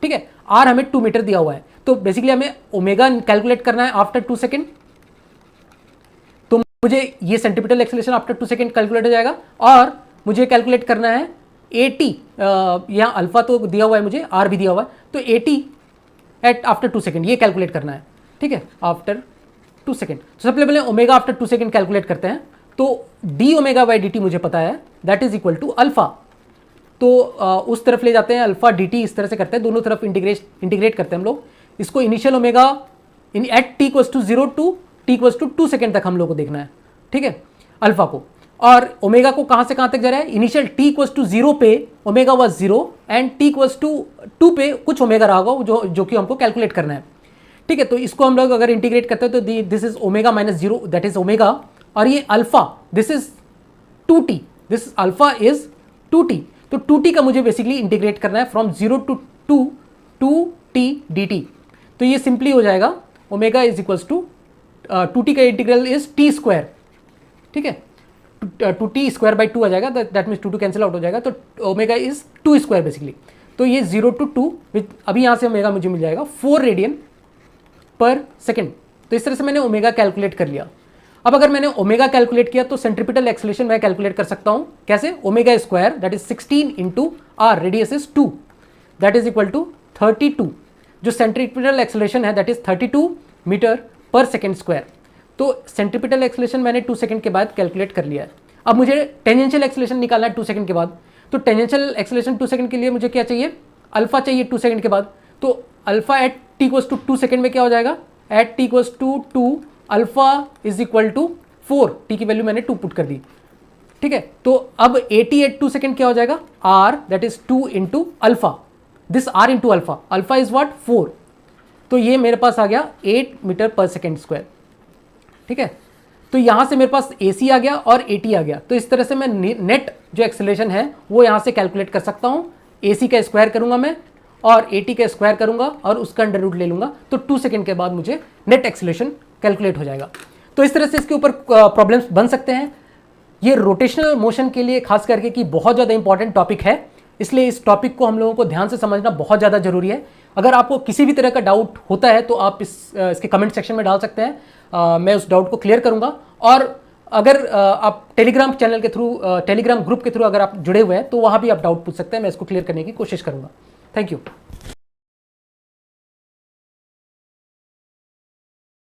ठीक है। आर हमें 2 मीटर दिया हुआ है, तो बेसिकली हमें ओमेगा कैलकुलेट करना है आफ्टर 2 सेकेंड। तो मुझे ये centripetal acceleration after 2 second calculate हो जाएगा। और मुझे कैलकुलेट करना है एटी, यहाँ अल्फा तो दिया हुआ है मुझे, आर भी दिया हुआ है, तो एटी एट आफ्टर 2 सेकेंड ये कैलकुलेट करना है, ठीक है, आफ्टर 2 सेकेंड। तो सबसे पहले ओमेगा आफ्टर 2 सेकेंड कैलकुलेट करते हैं। तो d omega by d t मुझे पता है that is equal to alpha. तो उस तरफ ले जाते हैं, अल्फा डी टी इस तरह से करते हैं, दोनों तरफ इंटीग्रेट करते हैं हम लोग। इसको initial omega in at t equals to 0 to t equals to 2 second तक हम लोग को देखना है, ठीक है, अल्फा को। और ओमेगा को कहाँ से कहाँ तक जा रहा है? इनिशियल टी इक्वल्स टू 0 पे omega was 0 and t equals to 2 पे कुछ ओमेगा रहा होगा जो कि हमको कैलकुलेट करना है, ठीक है। तो इसको हम लोग अगर इंटीग्रेट करते हैं तो this is omega minus 0 that is omega, और ये alpha this is 2t, this alpha is 2t। तो 2t का मुझे बेसिकली इंटीग्रेट करना है फ्रॉम 0 टू 2t dt। तो ये सिंपली हो जाएगा omega is equals to 2t का इंटीग्रल इज t स्क्वायर, ठीक है, 2t स्क्वायर बाई 2 आ जाएगा, दैट मीन्स 2 कैंसिल आउट हो जाएगा। तो ओमेगा इज 2 स्क्वायर बेसिकली। तो ये 0 टू 2 विथ अभी यहाँ से ओमेगा मुझे मिल जाएगा 4 रेडियन पर सेकेंड। तो इस तरह से मैंने ओमेगा कैलकुलेट कर लिया। अब अगर मैंने ओमेगा कैलकुलेट किया तो सेंट्रीपिटल एक्सेलरेशन मैं कैलकुलेट कर सकता हूं कैसे? Omega square that is 16 into r, radius is 2, that is equal to 32। जो सेंट्रीपिटल एक्सेलरेशन है that is 32 metre per second square. तो सेंट्रीपिटल एक्सेलरेशन मैंने 2 सेकेंड के बाद कैलकुलेट कर लिया है। अब मुझे टेंजेंशियल एक्सेलरेशन निकालना है 2 सेकेंड के बाद। तो टेंजेंशियल एक्सेलरेशन 2 सेकेंड के लिए मुझे क्या चाहिए? अल्फा चाहिए 2 सेकेंड के बाद। तो alpha at t equals to 2 second में क्या हो जाएगा? At t equals to 2 alpha is equal to 4, टी की वैल्यू मैंने 2 पुट कर दी, ठीक है। तो अब 80 एट 2 सेकेंड क्या हो जाएगा? R that is 2 into alpha, this r into alpha, alpha is what? 4। तो ये मेरे पास आ गया 8 मीटर पर सेकेंड स्क्वायर, ठीक है। तो यहाँ से मेरे पास AC आ गया और AT आ गया। तो इस तरह से मैं नेट जो एक्सेलरेशन है वो यहाँ से कैलकुलेट कर सकता हूँ। AC का स्क्वायर करूँगा मैं और AT का स्क्वायर करूँगा और उसका अंडर रूट ले लूँगा, तो 2 सेकेंड के बाद मुझे नेट एक्सेलरेशन कैलकुलेट हो जाएगा। तो इस तरह से इसके ऊपर प्रॉब्लम्स बन सकते हैं। ये रोटेशनल मोशन के लिए खास करके कि बहुत ज़्यादा इंपॉर्टेंट टॉपिक है, इसलिए इस टॉपिक को हम लोगों को ध्यान से समझना बहुत ज़्यादा जरूरी है। अगर आपको किसी भी तरह का डाउट होता है तो आप इसके कमेंट सेक्शन में डाल सकते हैं, मैं उस डाउट को क्लियर करूँगा। और अगर आप टेलीग्राम चैनल के थ्रू, टेलीग्राम ग्रुप के थ्रू अगर आप जुड़े हुए हैं तो वहाँ भी आप डाउट पूछ सकते हैं, मैं इसको क्लियर करने की कोशिश करूँगा। Thank you.